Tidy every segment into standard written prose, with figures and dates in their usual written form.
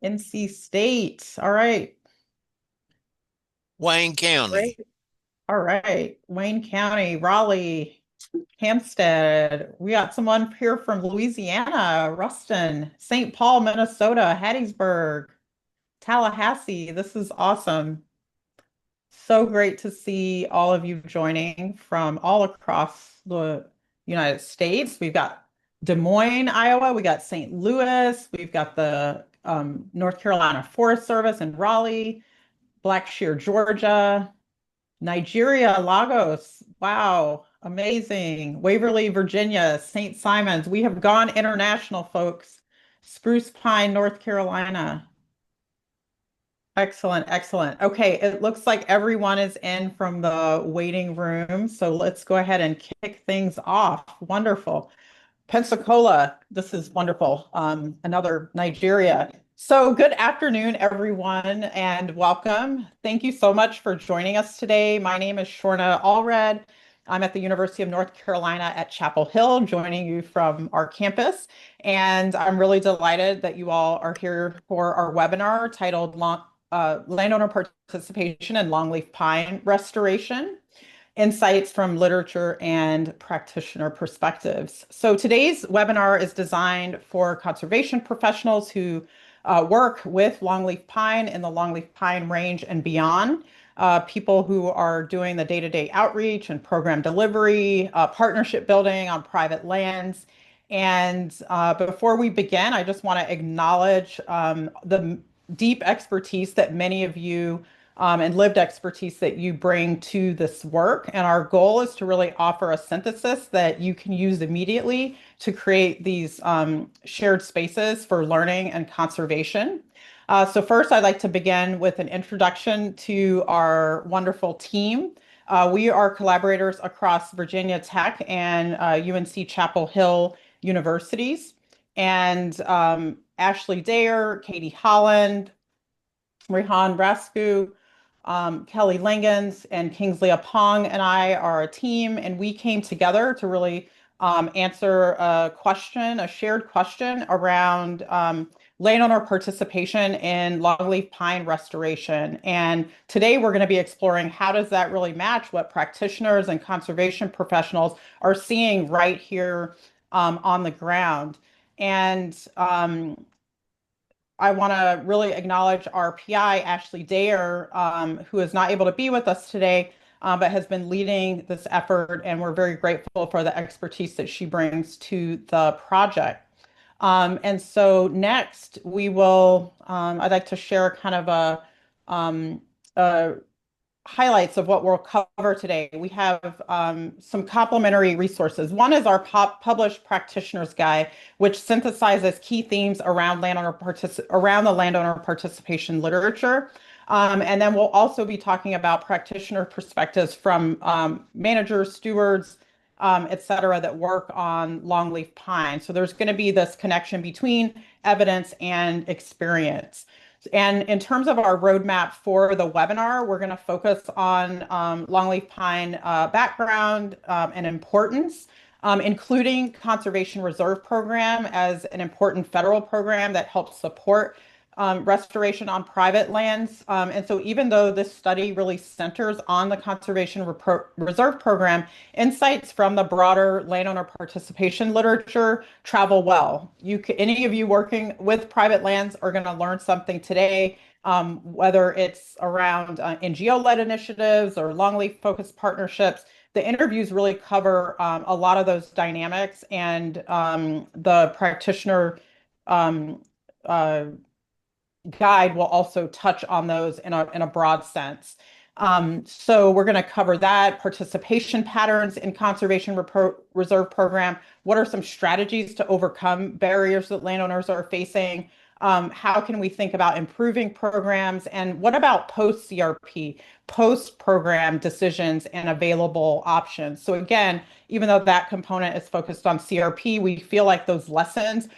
NC State. All right. Wayne County. Great. All right. Wayne County, Raleigh, Hampstead. We got someone here from Louisiana, Ruston, St. Paul, Minnesota, Hattiesburg, Tallahassee. This is awesome. So great to see all of you joining from all across the United States. We've got Des Moines, Iowa. We got St. Louis. We've got the North Carolina Forest Service in Raleigh, Blackshear, Georgia, Nigeria, Lagos. Wow, amazing. Waverly, Virginia, St. Simons. We have gone international, folks. Spruce Pine, North Carolina. Excellent, excellent. Okay, it looks like everyone is in from the waiting room, so let's go ahead and kick things off. Wonderful. Pensacola, this is wonderful. Another Nigeria. So, good afternoon, everyone, and welcome. Thank you so much for joining us today. My name is Shorna Allred. I'm at the University of North Carolina at Chapel Hill, joining you from our campus. And I'm really delighted that you all are here for our webinar titled Landowner Participation in Longleaf Pine Restoration. Insights from literature and practitioner perspectives. So today's webinar is designed for conservation professionals who work with longleaf pine in the longleaf pine range and beyond, people who are doing the day-to-day outreach and program delivery, partnership building on private lands. And before we begin, I just want to acknowledge the deep expertise that many of you and lived expertise that you bring to this work. And our goal is to really offer a synthesis that you can use immediately to create these shared spaces for learning and conservation. So first, I'd like to begin with an introduction to our wonderful team. We are collaborators across Virginia Tech and UNC Chapel Hill universities. And Ashley Dayer, Katie Holland, Rehan Rasku, Kelly Langens, and Kingsley Apong and I are a team, and we came together to really answer a question, a shared question around landowner participation in longleaf pine restoration. And today we're going to be exploring how does that really match what practitioners and conservation professionals are seeing right here on the ground. And I want to really acknowledge our PI, Ashley Dayer, who is not able to be with us today, but has been leading this effort, and we're very grateful for the expertise that she brings to the project. And so next, I'd like to share kind of a highlights of what we'll cover today. We have some complementary resources. One is our published practitioner's guide, which synthesizes key themes around around the landowner participation literature. And then we'll also be talking about practitioner perspectives from managers, stewards, et cetera, that work on longleaf pine. So there's going to be this connection between evidence and experience. And in terms of our roadmap for the webinar, we're going to focus on longleaf pine background and importance, including Conservation Reserve Program as an important federal program that helps support restoration on private lands. And so even though this study really centers on the Reserve Program, insights from the broader landowner participation literature travel well. Any of you working with private lands are going to learn something today, whether it's around NGO-led initiatives or longleaf-focused partnerships. The interviews really cover a lot of those dynamics, and the practitioner um, uh, guide will also touch on those in a broad sense. So we're going to cover that, participation patterns in Reserve Program. What are some strategies to overcome barriers that landowners are facing? How can we think about improving programs? And what about post-CRP, post-program decisions and available options? So again, even though that component is focused on CRP, we feel like those lessons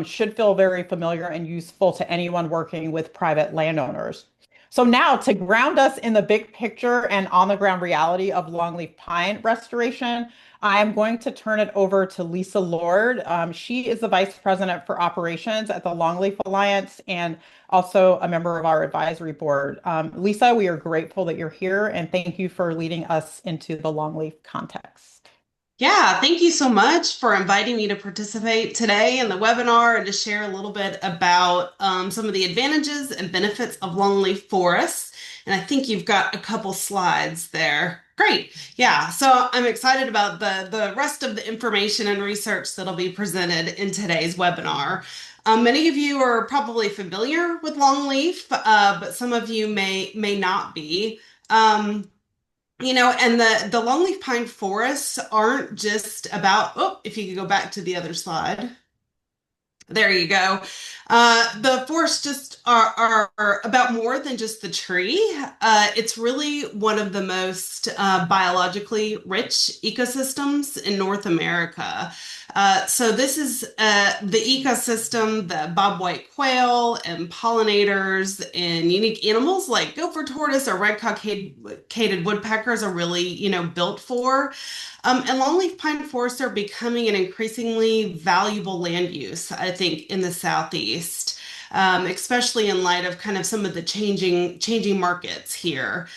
should feel very familiar and useful to anyone working with private landowners. So now to ground us in the big picture and on the ground reality of longleaf pine restoration, I am going to turn it over to Lisa Lord. She is the Vice President for Operations at the Longleaf Alliance and also a member of our advisory board. Lisa, we are grateful that you're here and thank you for leading us into the longleaf context. Yeah, thank you so much for inviting me to participate today in the webinar and to share a little bit about some of the advantages and benefits of longleaf forests. And I think you've got a couple slides there. Great. Yeah, so I'm excited about the rest of the information and research that'll be presented in today's webinar. Many of you are probably familiar with longleaf, but some of you may not be. Um, and the longleaf pine forests aren't just about, oh, if you could go back to the other slide. There you go. The forests just are about more than just the tree. It's really one of the most biologically rich ecosystems in North America. So this is the ecosystem that bobwhite quail and pollinators and unique animals like gopher tortoise or red cockaded woodpeckers are really, built for. And longleaf pine forests are becoming an increasingly valuable land use, I think, in the Southeast, especially in light of kind of some of the changing markets here.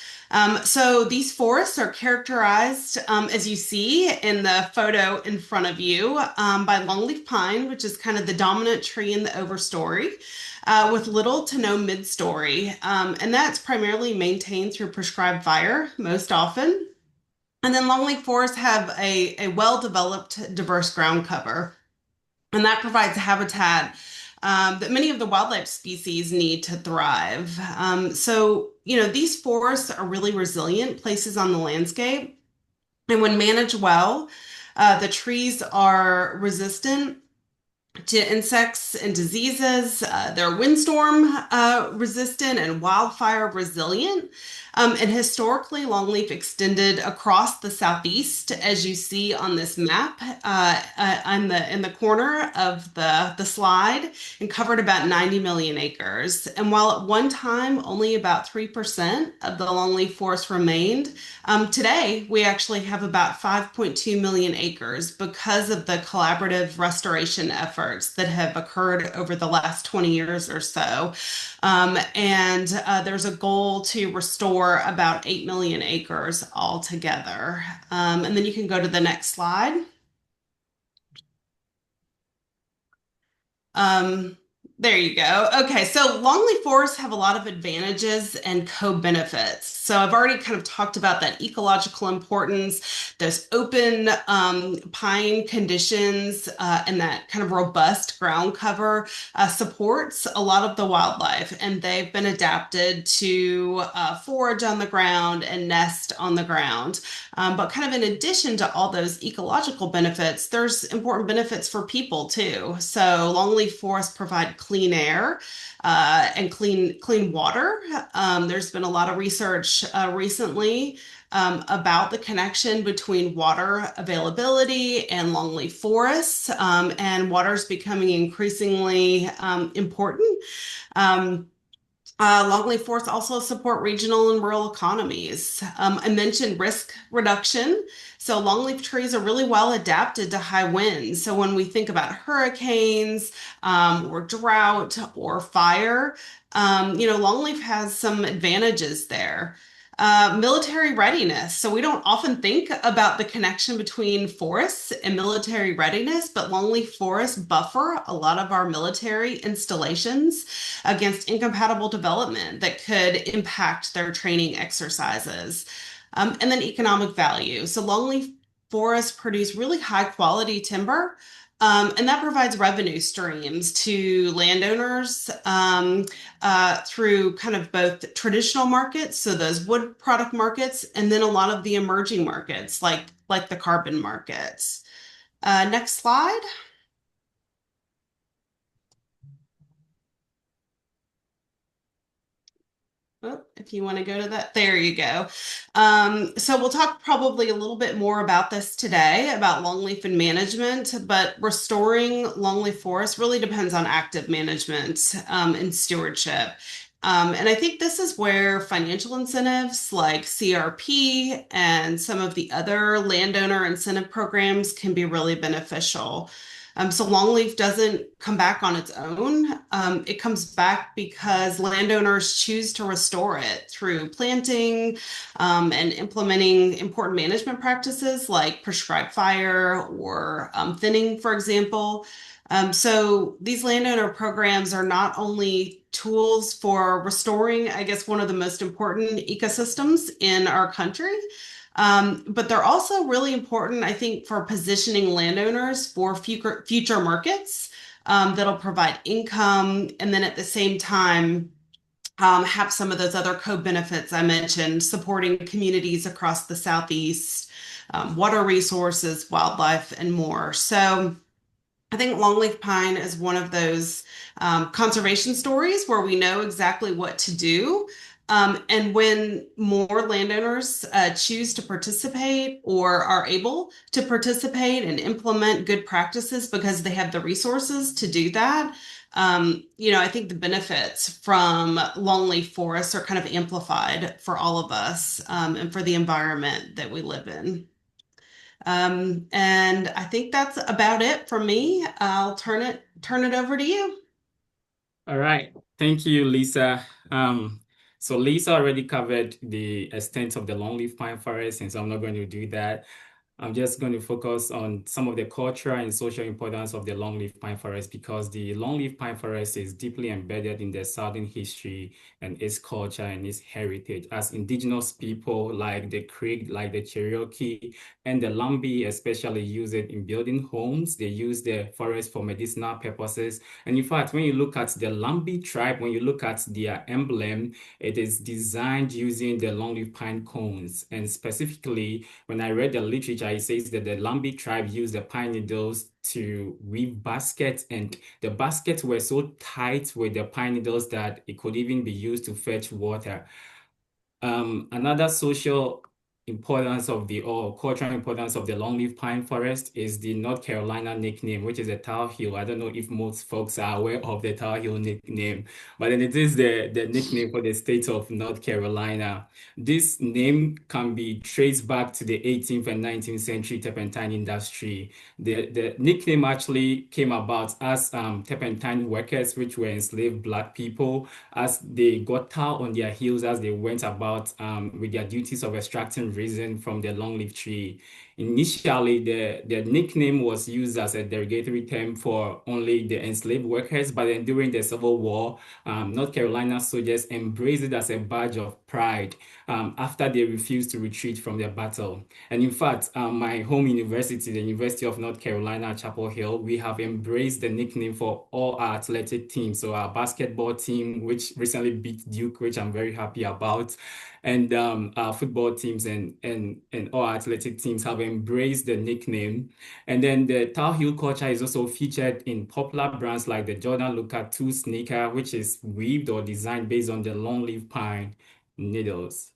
So these forests are characterized, as you see in the photo in front of you, by longleaf pine, which is kind of the dominant tree in the overstory. With little to no midstory. And that's primarily maintained through prescribed fire most often. And then longleaf forests have a well-developed, diverse ground cover, and that provides habitat that many of the wildlife species need to thrive. These forests are really resilient places on the landscape, and when managed well, the trees are resistant to insects and diseases. They're windstorm resistant and wildfire resilient. And historically, longleaf extended across the southeast, as you see on this map in the corner of the slide, and covered about 90 million acres. And while at one time only about 3% of the longleaf forest remained, today we actually have about 5.2 million acres because of the collaborative restoration efforts that have occurred over the last 20 years or so. There's a goal to restore about 8 million acres altogether. And then you can go to the next slide. Um, there you go. Okay, so longleaf forests have a lot of advantages and co-benefits. So I've already kind of talked about that ecological importance, those open pine conditions, and that kind of robust ground cover supports a lot of the wildlife, and they've been adapted to forage on the ground and nest on the ground. But kind of in addition to all those ecological benefits, there's important benefits for people too. So longleaf forests provide clean air and clean water. There's been a lot of research recently about the connection between water availability and longleaf forests, and water is becoming increasingly important. Longleaf forests also support regional and rural economies. I mentioned risk reduction. So longleaf trees are really well adapted to high winds. So when we think about hurricanes or drought or fire, longleaf has some advantages there. Military readiness. So we don't often think about the connection between forests and military readiness, but longleaf forests buffer a lot of our military installations against incompatible development that could impact their training exercises. And then economic value. So longleaf forests produce really high quality timber. And that provides revenue streams to landowners through kind of both traditional markets, so those wood product markets, and then a lot of the emerging markets like the carbon markets. Next slide. Oh, if you want to go to that, there you go. So we'll talk probably a little bit more about this today, about longleaf and management, but restoring longleaf forest really depends on active management and stewardship. And I think this is where financial incentives like CRP and some of the other landowner incentive programs can be really beneficial. So Longleaf doesn't come back on its own. It comes back because landowners choose to restore it through planting, and implementing important management practices like prescribed fire or thinning, for example. So these landowner programs are not only tools for restoring, I guess, one of the most important ecosystems in our country, but they're also really important, I think, for positioning landowners for future markets that'll provide income, and then at the same time have some of those other co-benefits I mentioned, supporting communities across the Southeast, water resources, wildlife, and more. So I think longleaf pine is one of those conservation stories where we know exactly what to do. And when more landowners choose to participate or are able to participate and implement good practices because they have the resources to do that, I think the benefits from longleaf forests are kind of amplified for all of us, and for the environment that we live in. And I think that's about it for me. I'll turn it over to you. All right. Thank you, Lisa. So Lisa already covered the extent of the longleaf pine forest, and so I'm not going to do that. I'm just going to focus on some of the cultural and social importance of the longleaf pine forest because the longleaf pine forest is deeply embedded in the Southern history and its culture and its heritage. As indigenous people like the Creek, like the Cherokee, and the Lumbee especially use it in building homes. They use the forest for medicinal purposes. And in fact, when you look at the Lumbee tribe, when you look at their emblem, it is designed using the longleaf pine cones. And specifically, when I read the literature, it says that the Lumbee tribe used the pine needles to weave baskets, and the baskets were so tight with the pine needles that it could even be used to fetch water. Another social importance of the or cultural importance of the longleaf pine forest is the North Carolina nickname, which is a Tar Heel. I don't know if most folks are aware of the Tar Heel nickname, but then it is the nickname for the state of North Carolina. This name can be traced back to the 18th and 19th century turpentine industry. The nickname actually came about as turpentine workers, which were enslaved Black people, as they got tar on their heels as they went about with their duties of extracting resin from the longleaf tree. Initially, the nickname was used as a derogatory term for only the enslaved workers, but then during the Civil War, North Carolina soldiers embraced it as a badge of pride after they refused to retreat from the battle. And in fact, my home university, the University of North Carolina, Chapel Hill, we have embraced the nickname for all our athletic teams. So our basketball team, which recently beat Duke, which I'm very happy about, and our football teams and all our athletic teams have embraced the nickname. And then the Tar Heel culture is also featured in popular brands like the Jordan Luca 2 sneaker, which is weaved or designed based on the longleaf pine needles.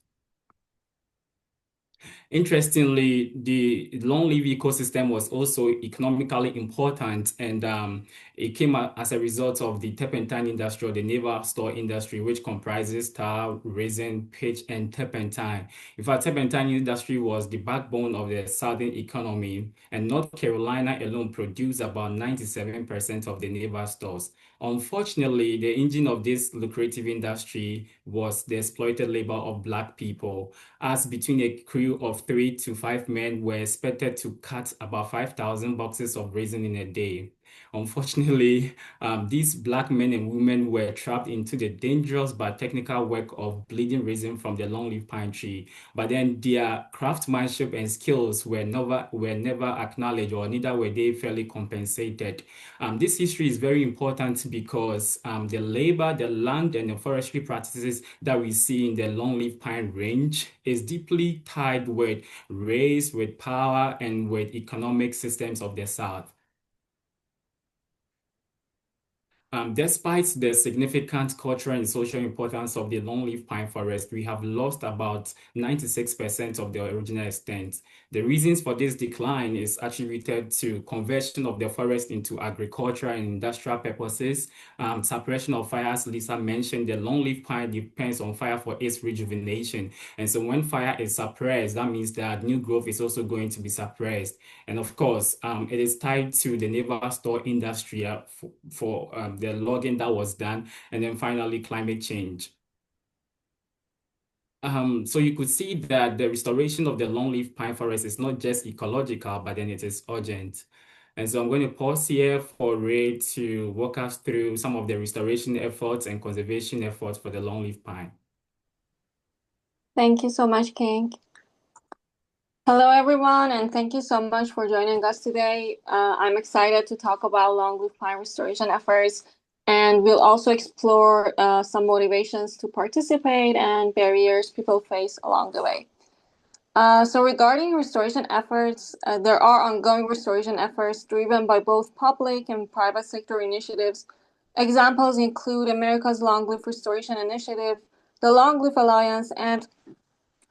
Interestingly, the longleaf ecosystem was also economically important, and it came as a result of the turpentine industry or the naval store industry, which comprises tar, resin, pitch, and turpentine. In fact, turpentine industry was the backbone of the southern economy, and North Carolina alone produced about 97% of the naval stores. Unfortunately, the engine of this lucrative industry was the exploited labor of Black people, as between a crew of 3 to 5 men were expected to cut about 5,000 boxes of resin in a day. Unfortunately, these Black men and women were trapped into the dangerous but technical work of bleeding resin from the longleaf pine tree. But then their craftsmanship and skills were never acknowledged, or neither were they fairly compensated. This history is very important because the labor, the land, and the forestry practices that we see in the longleaf pine range is deeply tied with race, with power, and with economic systems of the South. Despite the significant cultural and social importance of the longleaf pine forest, we have lost about 96% of the original extent. The reasons for this decline is attributed to conversion of the forest into agricultural and industrial purposes, suppression of fire, as Lisa mentioned. The longleaf pine depends on fire for its rejuvenation. And so when fire is suppressed, that means that new growth is also going to be suppressed. And of course, it is tied to the naval store industry for the logging that was done, and then finally climate change. So you could see that the restoration of the longleaf pine forest is not just ecological, but then it is urgent. And so I'm going to pause here for Ray to walk us through some of the restoration efforts and conservation efforts for the longleaf pine. Thank you so much, King. Hello, everyone, and thank you so much for joining us today. I'm excited to talk about longleaf pine restoration efforts, and we'll also explore some motivations to participate and barriers people face along the way. So regarding restoration efforts, there are ongoing restoration efforts driven by both public and private sector initiatives. Examples include America's Longleaf Restoration Initiative, the Longleaf Alliance, and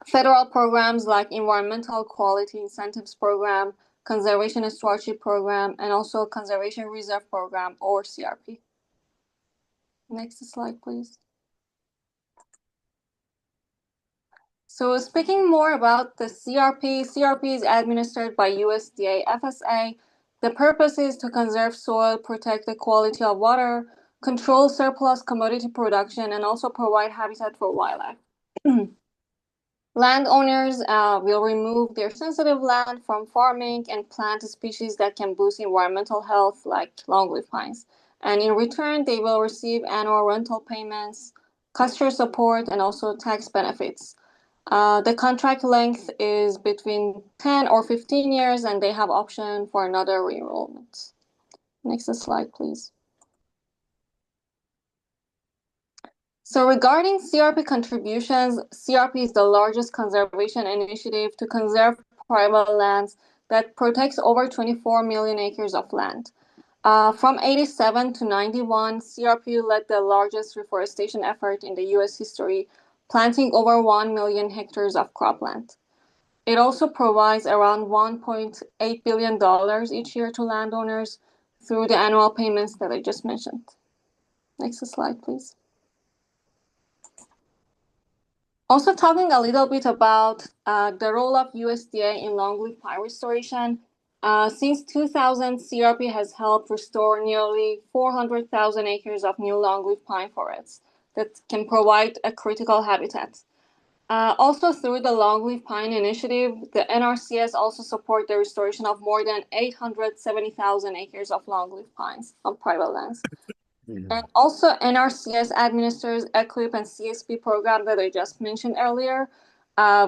federal programs like Environmental Quality Incentives Program, Conservation and Stewardship Program, and also Conservation Reserve Program, or CRP. Next slide, please. So speaking more about the CRP is administered by USDA FSA. The purpose is to conserve soil, protect the quality of water, control surplus commodity production, and also provide habitat for wildlife. Landowners will remove their sensitive land from farming and plant species that can boost environmental health, like longleaf pines. And in return, they will receive annual rental payments, customer support, and also tax benefits. The contract length is between 10 or 15 years, and they have option for another re-enrollment. Next slide, please. So regarding CRP contributions, CRP is the largest conservation initiative to conserve private lands that protects over 24 million acres of land. From 87 to 91, CRP led the largest reforestation effort in the U.S. history, planting over 1 million hectares of cropland. It also provides around $1.8 billion each year to landowners through the annual payments that I just mentioned. Next slide, please. Also talking a little bit about the role of USDA in longleaf pine restoration. Since 2000, CRP has helped restore nearly 400,000 acres of new longleaf pine forests that can provide a critical habitat. Also through the Longleaf Pine Initiative, the NRCS also support the restoration of more than 870,000 acres of longleaf pines on private lands. And also NRCS administers EQIP and CSP program that I just mentioned earlier,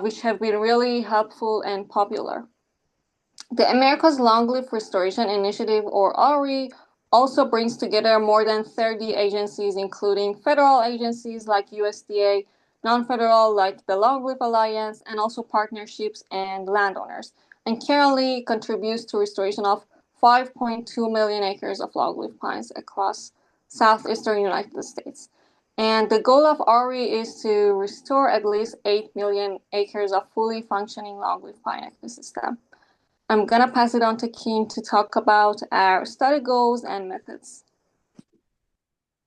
which have been really helpful and popular. The America's Longleaf Restoration Initiative, or ARI, also brings together more than 30 agencies, including federal agencies like USDA, non-federal like the Longleaf Alliance, and also partnerships and landowners, and currently contributes to restoration of 5.2 million acres of longleaf pines across southeastern United States. And the goal of ARI is to restore at least 8 million acres of fully functioning longleaf pine ecosystem. I'm gonna pass it on to Kim to talk about our study goals and methods.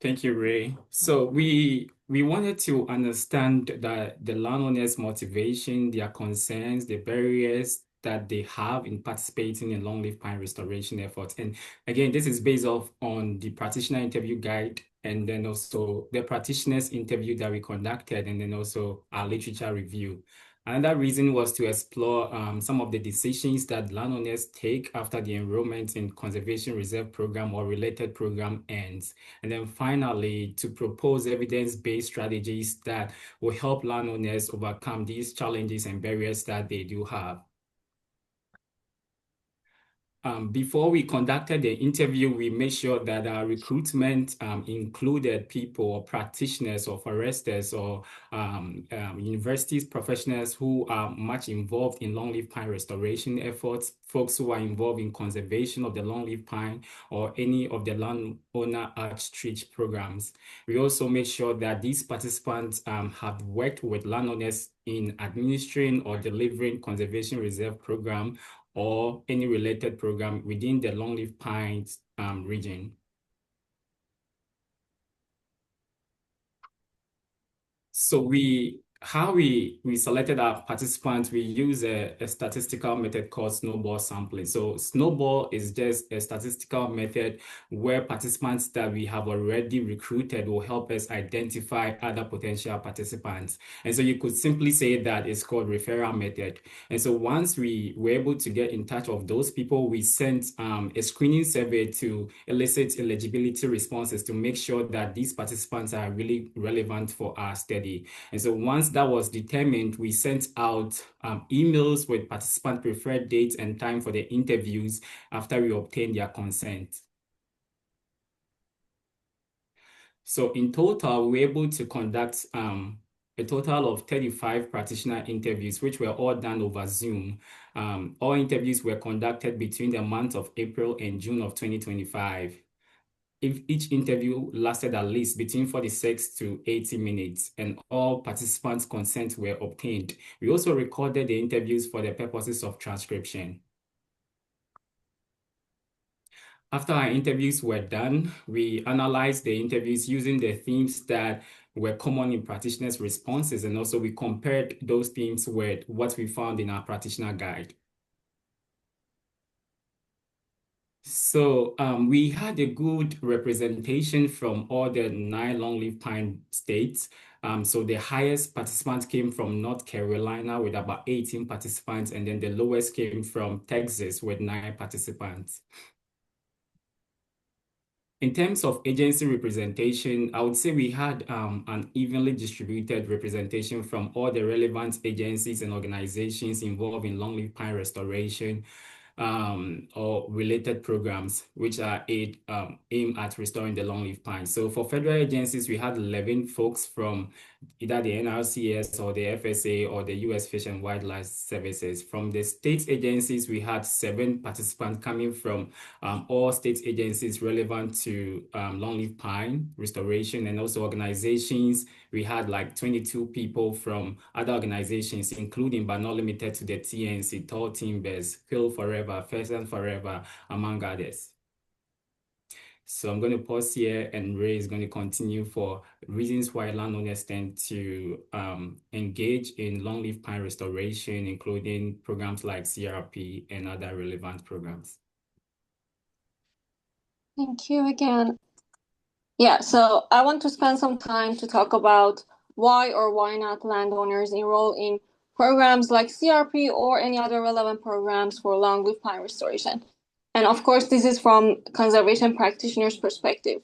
Thank you, Ray. So we wanted to understand the landowners' motivation, their concerns, the barriers that they have in participating in longleaf pine restoration efforts. And again, this is based off on the practitioner interview guide, and then also the practitioners interview that we conducted, and then also our literature review. Another reason was to explore some of the decisions that landowners take after the enrollment in conservation reserve program or related program ends. And then finally, to propose evidence-based strategies that will help landowners overcome these challenges and barriers that they do have. Before we conducted the interview, we made sure that our recruitment included people or practitioners or foresters or universities professionals who are much involved in longleaf pine restoration efforts, folks who are involved in conservation of the longleaf pine or any of the landowner outreach programs. We also made sure that these participants have worked with landowners in administering or delivering conservation reserve program or any related program within the longleaf pines region. So how we selected our participants, we use a statistical method called snowball sampling. So snowball is just a statistical method where participants that we have already recruited will help us identify other potential participants. And so you could simply say that it's called referral method. And so once we were able to get in touch of those people, we sent a screening survey to elicit eligibility responses to make sure that these participants are really relevant for our study. And so once that was determined, we sent out emails with participant preferred dates and time for the interviews after we obtained their consent. So in total, we were able to conduct a total of 35 practitioner interviews, which were all done over Zoom. All interviews were conducted between the months of April and June of 2025. If each interview lasted at least between 46 to 80 minutes and all participants' consent were obtained. We also recorded the interviews for the purposes of transcription. After our interviews were done, we analyzed the interviews using the themes that were common in practitioners' responses, and also we compared those themes with what we found in our practitioner guide. So we had a good representation from all the 9 longleaf pine states. So the highest participants came from North Carolina with about 18 participants, and then the lowest came from Texas with 9 participants. In terms of agency representation, I would say we had an evenly distributed representation from all the relevant agencies and organizations involved in longleaf pine restoration. Or related programs which are aimed at restoring the longleaf pine. So for federal agencies, we had 11 folks from either the NRCS or the FSA or the U.S. Fish and Wildlife Services. From the state agencies, we had 7 participants coming from all state agencies relevant to longleaf pine restoration, and also organizations. We had like 22 people from other organizations, including but not limited to the TNC, Tall Timbers, Hill Forever, Pheasant Forever, among others. So I'm going to pause here, and Ray is going to continue for reasons why landowners tend to engage in longleaf pine restoration, including programs like CRP and other relevant programs. Thank you again. Yeah, so I want to spend some time to talk about why or why not landowners enroll in programs like CRP or any other relevant programs for longleaf pine restoration. And of course, this is from conservation practitioners' perspective.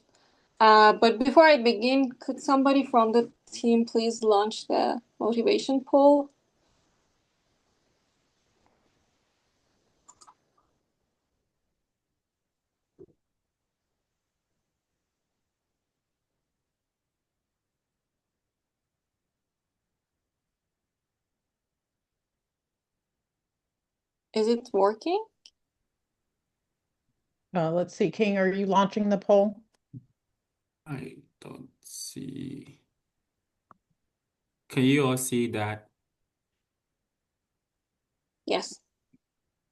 But before I begin, could somebody from the team please launch the motivation poll? Is it working? Let's see, King, are you launching the poll? I don't see. Can you all see that? Yes.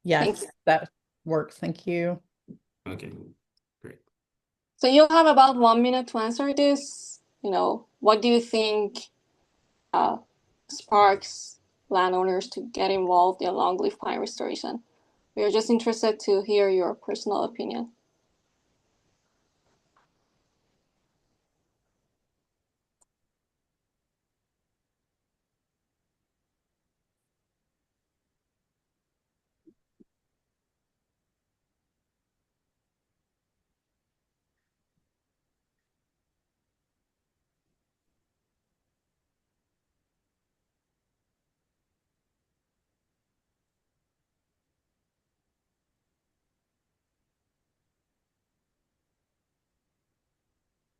Yes, that works. Thank you. Okay, great. So you'll have about 1 minute to answer this. What do you think sparks landowners to get involved in longleaf pine restoration? We are just interested to hear your personal opinion.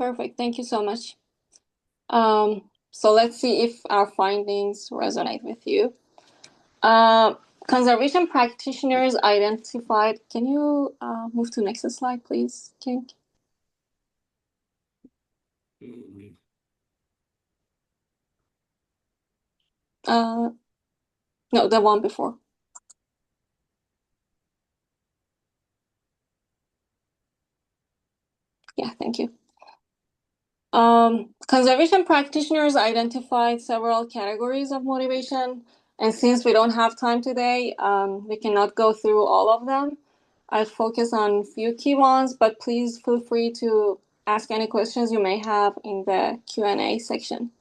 Perfect. Thank you so much. So let's see if our findings resonate with you. Conservation practitioners identified. Can you move to the next slide, please, King? No, the one before. Yeah, thank you. Conservation practitioners identified several categories of motivation, and since we don't have time today, we cannot go through all of them. I'll focus on a few key ones, but please feel free to ask any questions you may have in the Q&A section.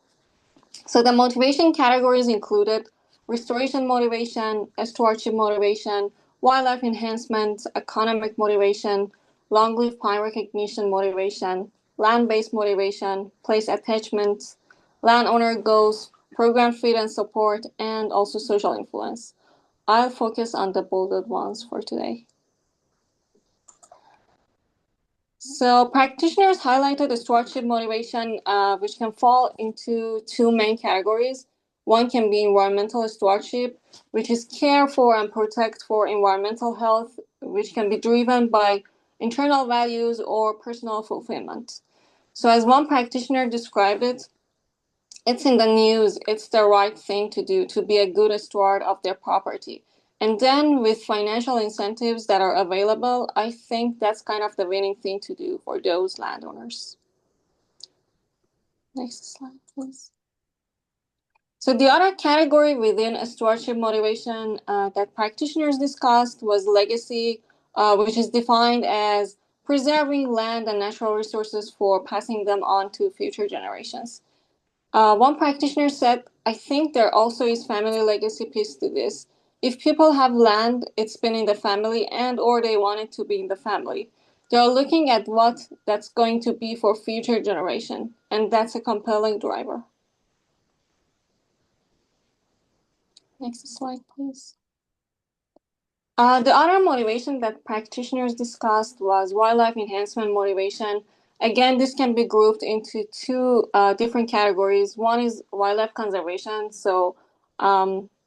So the motivation categories included restoration motivation, stewardship motivation, wildlife enhancement, economic motivation, longleaf pine recognition motivation, land-based motivation, place attachment, landowner goals, program fit and support, and also social influence. I'll focus on the bolded ones for today. So practitioners highlighted the stewardship motivation, which can fall into two main categories. One can be environmental stewardship, which is care for and protect for environmental health, which can be driven by internal values or personal fulfillment. So as one practitioner described it, it's in the news, it's the right thing to do to be a good steward of their property. And then with financial incentives that are available, I think that's kind of the winning thing to do for those landowners. Next slide, please. So the other category within a stewardship motivation that practitioners discussed was legacy, which is defined as preserving land and natural resources for passing them on to future generations. One practitioner said, I think there also is family legacy piece to this. If people have land, it's been in the family and or they want it to be in the family. They're looking at what that's going to be for future generation, and that's a compelling driver. Next slide, please. The other motivation that practitioners discussed was wildlife enhancement motivation. Again, this can be grouped into two different categories. One is wildlife conservation. So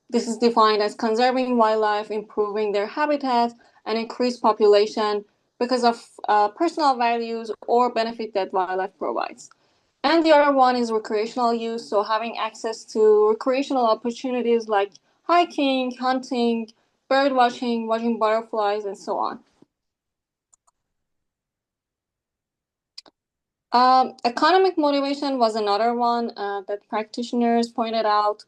this is defined as conserving wildlife, improving their habitat, and increased population because of personal values or benefit that wildlife provides. And the other one is recreational use. So having access to recreational opportunities like hiking, hunting, bird watching, watching butterflies, and so on. Economic motivation was another one that practitioners pointed out.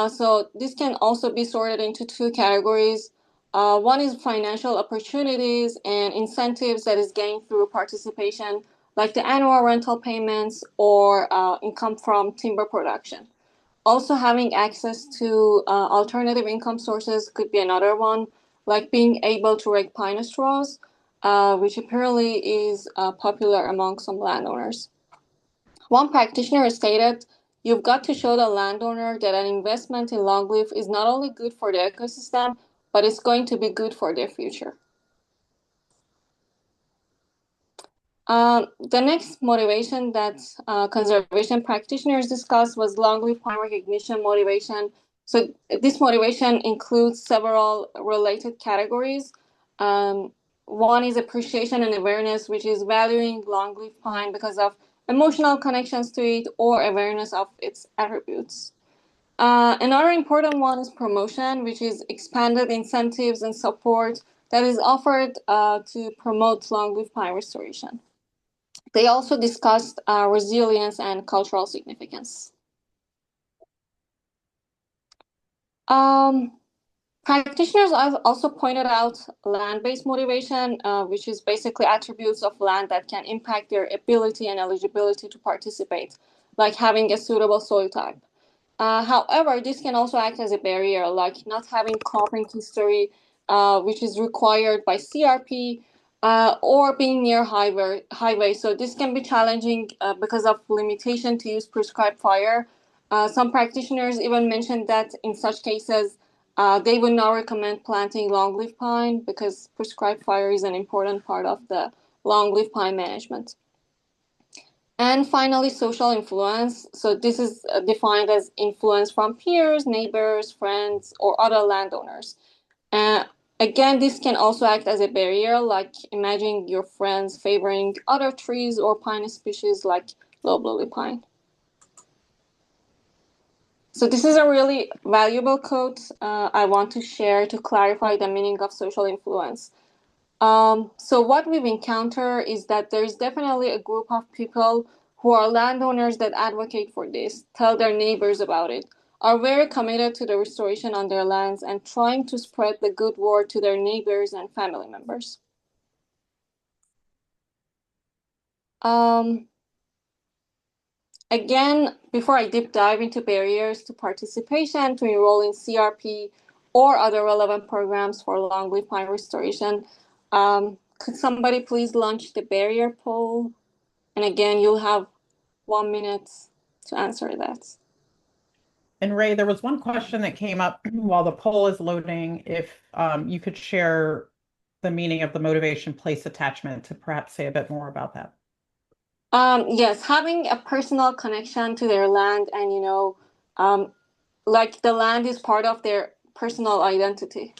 So this can also be sorted into two categories. One is financial opportunities and incentives that is gained through participation, like the annual rental payments or income from timber production. Also, having access to alternative income sources could be another one, like being able to rake pine straws, which apparently is popular among some landowners. One practitioner stated, you've got to show the landowner that an investment in longleaf is not only good for the ecosystem, but it's going to be good for their future. The next motivation that conservation practitioners discussed was longleaf pine recognition motivation. So this motivation includes several related categories. One is appreciation and awareness, which is valuing longleaf pine because of emotional connections to it or awareness of its attributes. Another important one is promotion, which is expanded incentives and support that is offered to promote longleaf pine restoration. They also discussed resilience and cultural significance. Practitioners also pointed out land-based motivation, which is basically attributes of land that can impact their ability and eligibility to participate, like having a suitable soil type. However, this can also act as a barrier, like not having cropping history, which is required by CRP, or being near highway. So this can be challenging because of limitation to use prescribed fire. Some practitioners even mentioned that in such cases, they would not recommend planting longleaf pine because prescribed fire is an important part of the longleaf pine management. And finally, social influence. So this is defined as influence from peers, neighbors, friends, or other landowners. Uh, Again, this can also act as a barrier, like imagine your friends favoring other trees or pine species like loblolly pine. So this is a really valuable quote I want to share to clarify the meaning of social influence. So what we've encountered is that there's definitely a group of people who are landowners that advocate for this, tell their neighbors about it, are very committed to the restoration on their lands and trying to spread the good word to their neighbors and family members. Again, before I deep dive into barriers to participation to enroll in CRP or other relevant programs for longleaf pine restoration, could somebody please launch the barrier poll? And again, you'll have 1 minute to answer that. And Ray, there was one question that came up while the poll is loading. If you could share the meaning of the motivation place attachment to perhaps say a bit more about that. Yes, having a personal connection to their land and, like the land is part of their personal identity.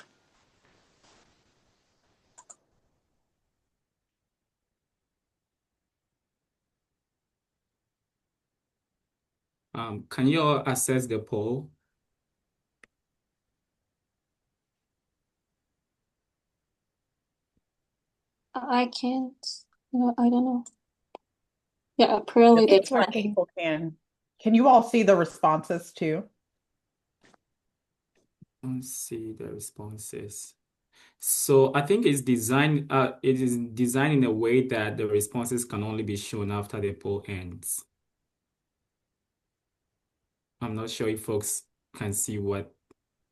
Can you all access the poll? I can't, I don't know. Yeah, apparently they It looks like people can. Can you all see the responses too? Let's see the responses. So I think it's designed, it is designed in a way that the responses can only be shown after the poll ends. I'm not sure if folks can see what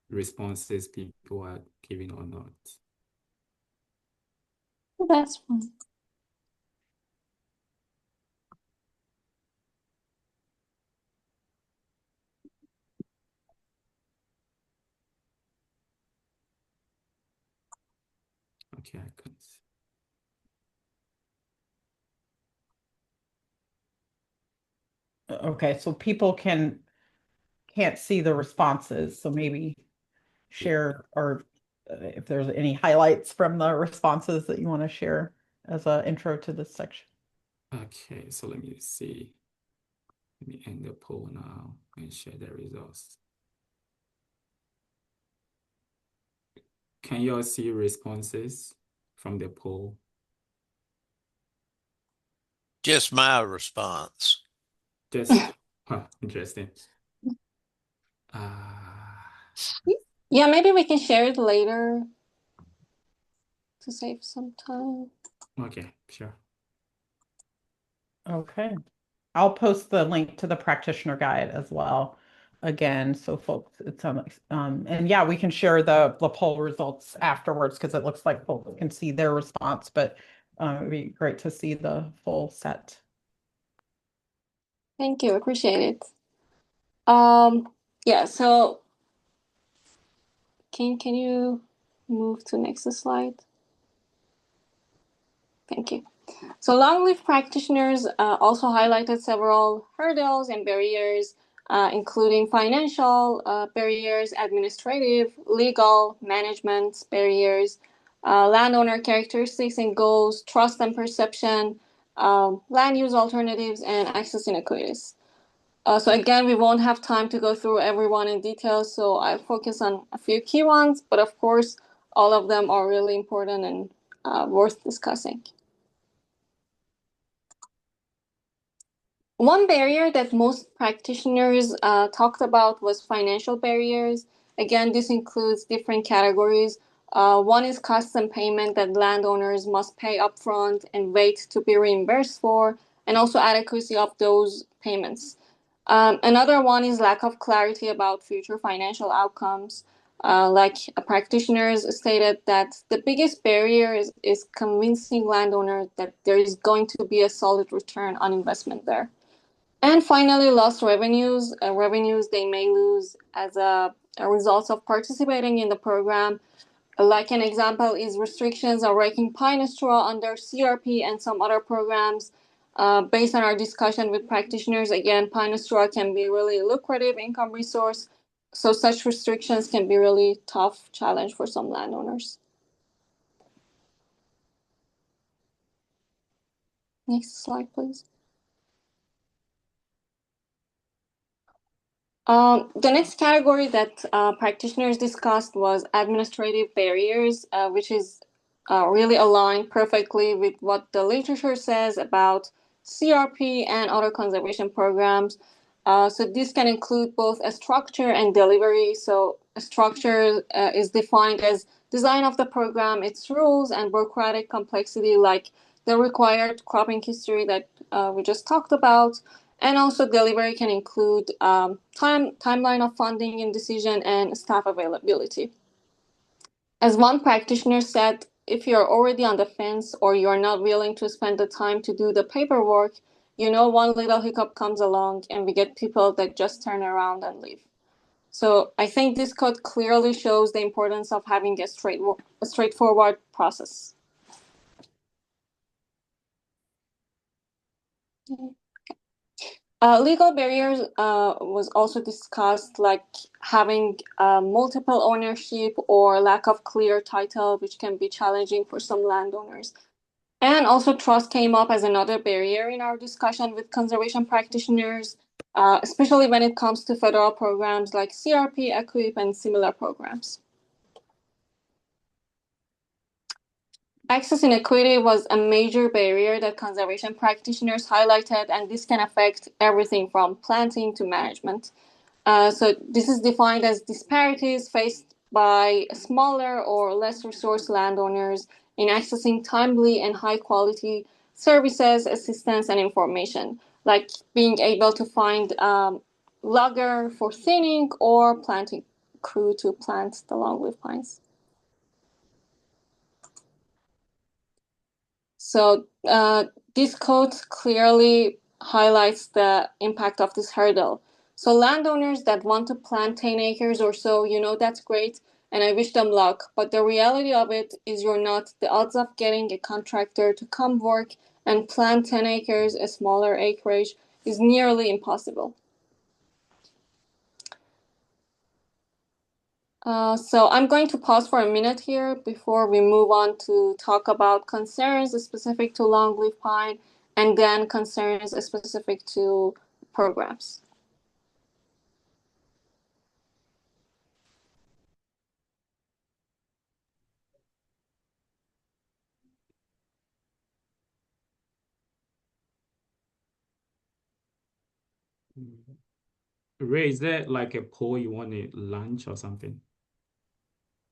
responses people are giving or not. That's fine. Okay, I can see. Okay, so people can't see the responses, so maybe share or if there's any highlights from the responses that you want to share as an intro to this section. Okay, so let me see. Let me end the poll now and share the results. Can you all see responses from the poll? Just my response. Just, interesting. Yeah, maybe we can share it later to save some time. Okay, sure. Okay. I'll post the link to the practitioner guide as well. Again, so folks, it's and yeah, we can share the poll results afterwards because it looks like folks can see their response, but it'd be great to see the full set. Thank you, appreciate it. Yeah, so can you move to next slide? Thank you. So longleaf practitioners also highlighted several hurdles and barriers, including financial barriers, administrative, legal, management barriers, landowner characteristics and goals, trust and perception, land use alternatives, and access inequities. So again, we won't have time to go through everyone in detail, so I focus on a few key ones, but of course, all of them are really important and worth discussing. One barrier that most practitioners talked about was financial barriers. Again, this includes different categories. One is costs and payment that landowners must pay upfront and wait to be reimbursed for, and also adequacy of those payments. Another one is lack of clarity about future financial outcomes. Like practitioners stated that the biggest barrier is convincing landowners that there is going to be a solid return on investment there. And finally, lost revenues, revenues they may lose as a result of participating in the program. Like an example is restrictions on raking pine straw under CRP and some other programs. Based on our discussion with practitioners, again, pine straw can be really lucrative income resource. So such restrictions can be really tough challenge for some landowners. Next slide, please. The next category that practitioners discussed was administrative barriers, which is really aligned perfectly with what the literature says about CRP and other conservation programs. So this can include both a structure and delivery. So a structure is defined as design of the program, its rules and bureaucratic complexity, like the required cropping history that we just talked about. And also delivery can include timeline of funding and decision and staff availability. As one practitioner said, if you're already on the fence or you're not willing to spend the time to do the paperwork, one little hiccup comes along and we get people that just turn around and leave. So I think this code clearly shows the importance of having a straightforward process. Legal barriers was also discussed, like having multiple ownership or lack of clear title, which can be challenging for some landowners. And also trust came up as another barrier in our discussion with conservation practitioners, especially when it comes to federal programs like CRP, EQIP, and similar programs. Access inequity was a major barrier that conservation practitioners highlighted, and this can affect everything from planting to management. So this is defined as disparities faced by smaller or less resource landowners in accessing timely and high quality services, assistance, and information, like being able to find logger for thinning or planting crew to plant the longleaf pines. So this code clearly highlights the impact of this hurdle. So landowners that want to plant 10 acres or so, that's great, and I wish them luck. But the reality of it is the odds of getting a contractor to come work and plant 10 acres, a smaller acreage, is nearly impossible. So I'm going to pause for a minute here before we move on to talk about concerns specific to longleaf pine and then concerns specific to programs. Ray, is there like a poll you want to launch or something?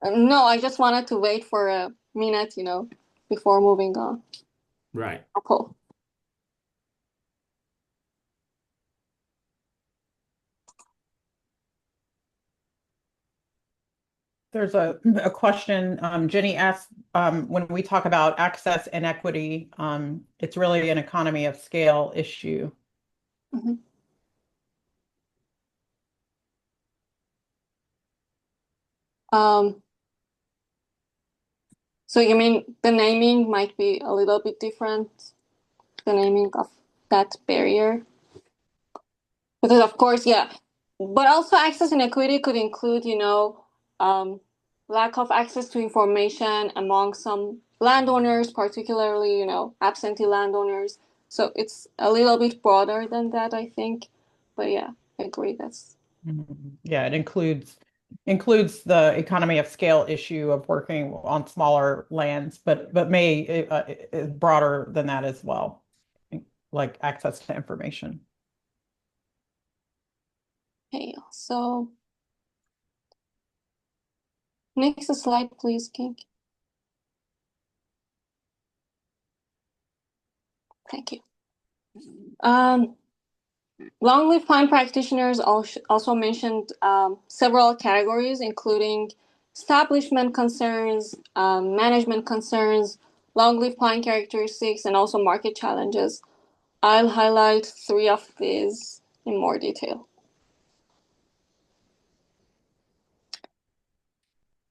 No, I just wanted to wait for a minute, before moving on. Right. A poll. There's a question Jenny asked, when we talk about access and equity, it's really an economy of scale issue. Mm-hmm. So you mean the naming might be a little bit different, the naming of that barrier? Because of course, yeah, but also access inequity could include, lack of access to information among some landowners, particularly, absentee landowners. So it's a little bit broader than that, I think. But yeah, I agree. That's Yeah, it includes the economy of scale issue of working on smaller lands, but may is broader than that as well, like access to information. okay. So next slide, please, King. Thank you. Longleaf pine practitioners also mentioned several categories, including establishment concerns, management concerns, longleaf pine characteristics, and also market challenges. I'll highlight 3 of these in more detail.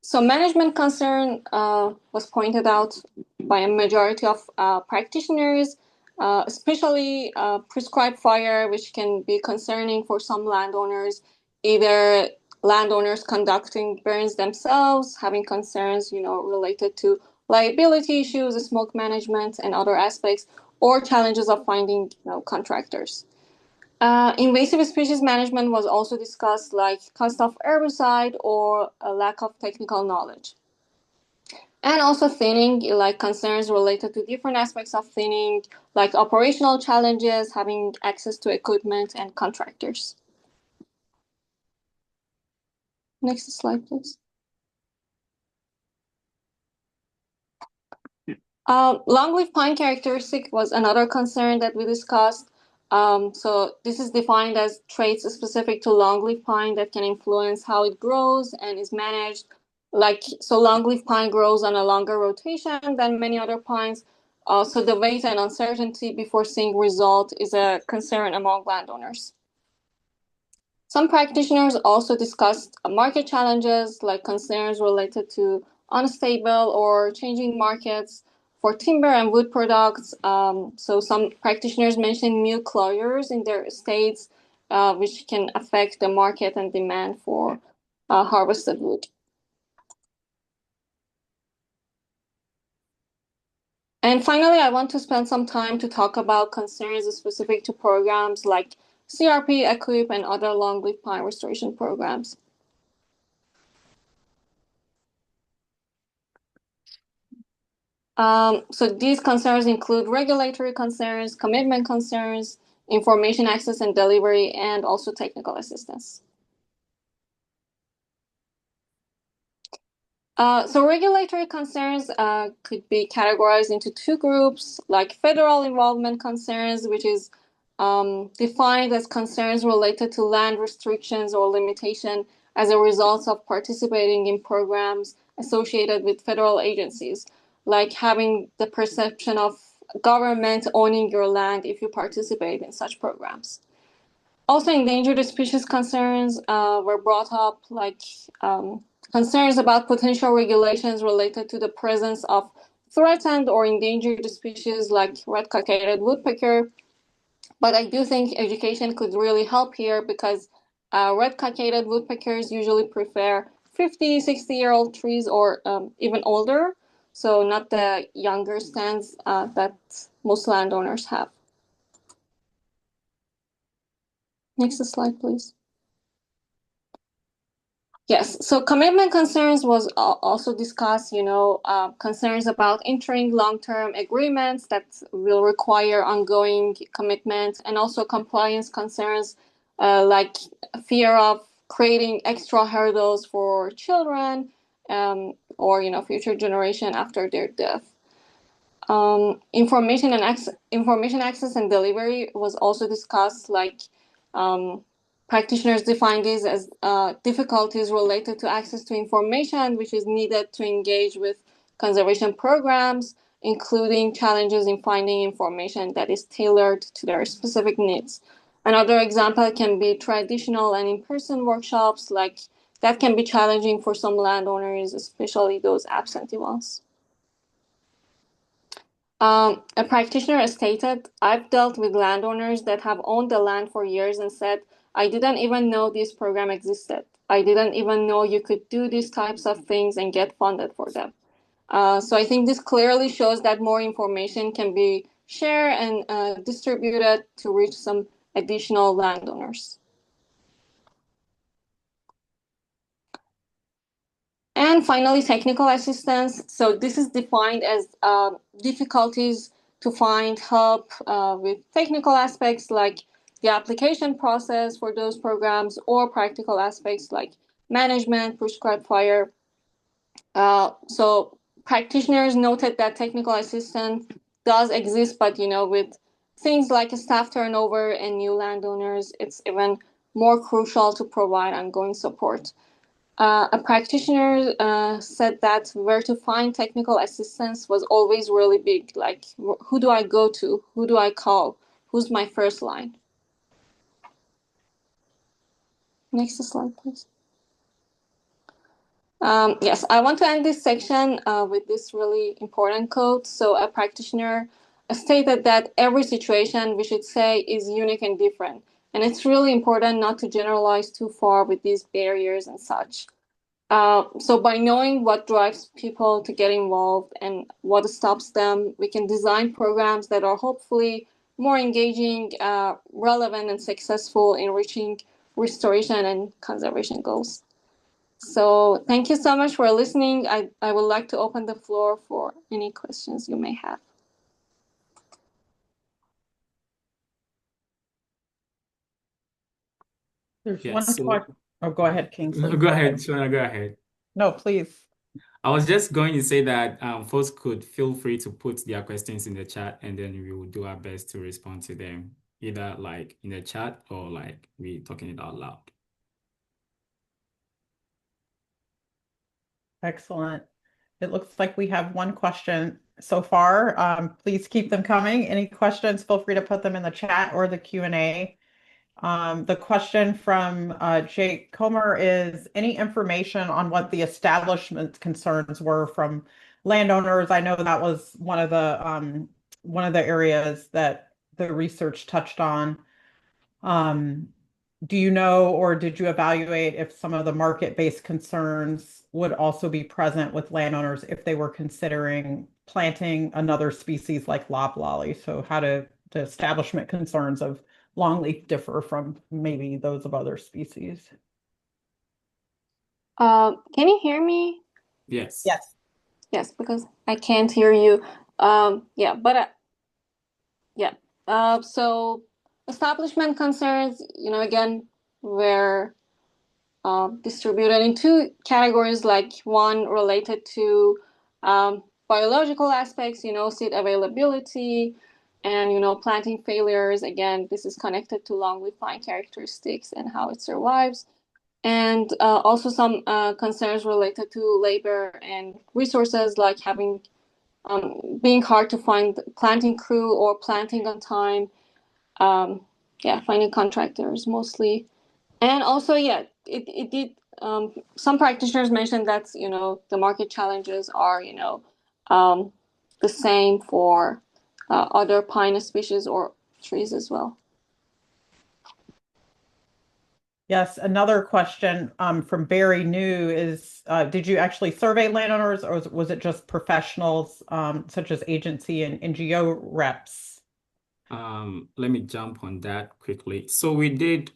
So management concern was pointed out by a majority of practitioners. especially prescribed fire, which can be concerning for some landowners, either landowners conducting burns themselves, having concerns, related to liability issues, smoke management, and other aspects, or challenges of finding, contractors. Invasive species management was also discussed, like cost of herbicide or a lack of technical knowledge. And also thinning, like concerns related to different aspects of thinning, like operational challenges, having access to equipment and contractors. Next slide, please. Longleaf pine characteristic was another concern that we discussed. So this is defined as traits specific to longleaf pine that can influence how it grows and is managed. So longleaf pine grows on a longer rotation than many other pines. So the wait and uncertainty before seeing result is a concern among landowners. Some practitioners also discussed market challenges, like concerns related to unstable or changing markets for timber and wood products. So some practitioners mentioned new closures in their states, which can affect the market and demand for harvested wood. And finally, I want to spend some time to talk about concerns specific to programs like CRP, EQIP, and other longleaf pine restoration programs. So these concerns include regulatory concerns, commitment concerns, information access and delivery, and also technical assistance. So regulatory concerns could be categorized into two groups, like federal involvement concerns, which is defined as concerns related to land restrictions or limitation as a result of participating in programs associated with federal agencies, like having the perception of government owning your land if you participate in such programs. Also, endangered species concerns were brought up, like concerns about potential regulations related to the presence of threatened or endangered species like red-cockaded woodpecker. But I do think education could really help here because red-cockaded woodpeckers usually prefer 50, 60-year-old trees or even older, so not the younger stands that most landowners have. Next slide, please. Yes, so commitment concerns was also discussed, concerns about entering long-term agreements that will require ongoing commitment, and also compliance concerns like fear of creating extra hurdles for children or, future generation after their death. Information access and delivery was also discussed, like practitioners define these as difficulties related to access to information which is needed to engage with conservation programs, including challenges in finding information that is tailored to their specific needs. Another example can be traditional and in-person workshops, like that can be challenging for some landowners, especially those absentee ones. A practitioner stated, I've dealt with landowners that have owned the land for years and said, I didn't even know this program existed. I didn't even know you could do these types of things and get funded for them. So I think this clearly shows that more information can be shared and distributed to reach some additional landowners. And finally, technical assistance. So this is defined as difficulties to find help with technical aspects like the application process for those programs, or practical aspects like management, prescribed fire. So practitioners noted that technical assistance does exist, but with things like staff turnover and new landowners, it's even more crucial to provide ongoing support. A practitioner said that where to find technical assistance was always really big. Like, who do I go to? Who do I call? Who's my first line? Next slide, please. Yes, I want to end this section with this really important quote. So a practitioner stated that every situation, we should say, is unique and different. And it's really important not to generalize too far with these barriers and such. So by knowing what drives people to get involved and what stops them, we can design programs that are hopefully more engaging, relevant, and successful in reaching restoration and conservation goals. So thank you so much for listening. I would like to open the floor for any questions you may have. There's Yeah, one so question. Oh, go ahead, no, Kingsley. go ahead, Shona, go ahead. No, please. I was just going to say that folks could feel free to put their questions in the chat, and then we will do our best to respond to them, either like in the chat or like we talking it out loud. Excellent. It looks like we have one question so far. Please keep them coming. Any questions, feel free to put them in the chat or the Q&A. The question from Jake Comer is, any information on what the establishment concerns were from landowners? I know that was one of the areas that the research touched on. Do you know, or did you evaluate if some of the market-based concerns would also be present with landowners if they were considering planting another species like loblolly? So how do the establishment concerns of longleaf differ from maybe those of other species? Can you hear me? Yes. Yes. Yes, because I can't hear you. Yeah, but yeah. So establishment concerns, again, were distributed in two categories, like one related to biological aspects, seed availability, and planting failures. Again, this is connected to longleaf pine characteristics and how it survives. And also some concerns related to labor and resources, like being hard to find planting crew or planting on time. Finding contractors mostly. And also, it did. Some practitioners mentioned that the market challenges are the same for other pine species or trees as well. Yes, another question from Barry New is, did you actually survey landowners, or was it just professionals such as agency and NGO reps? Let me jump on that quickly. So we did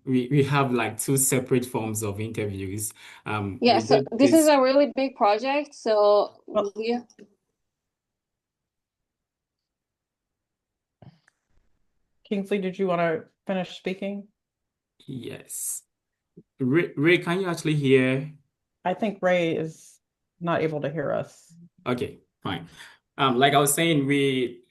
we have like two separate forms of interviews. We So did this is this. a really big project. So Well, Kingsley, did you want to finish speaking? Yes. Ray, can you actually hear? I think Ray is not able to hear us. Okay, fine. Like I was saying,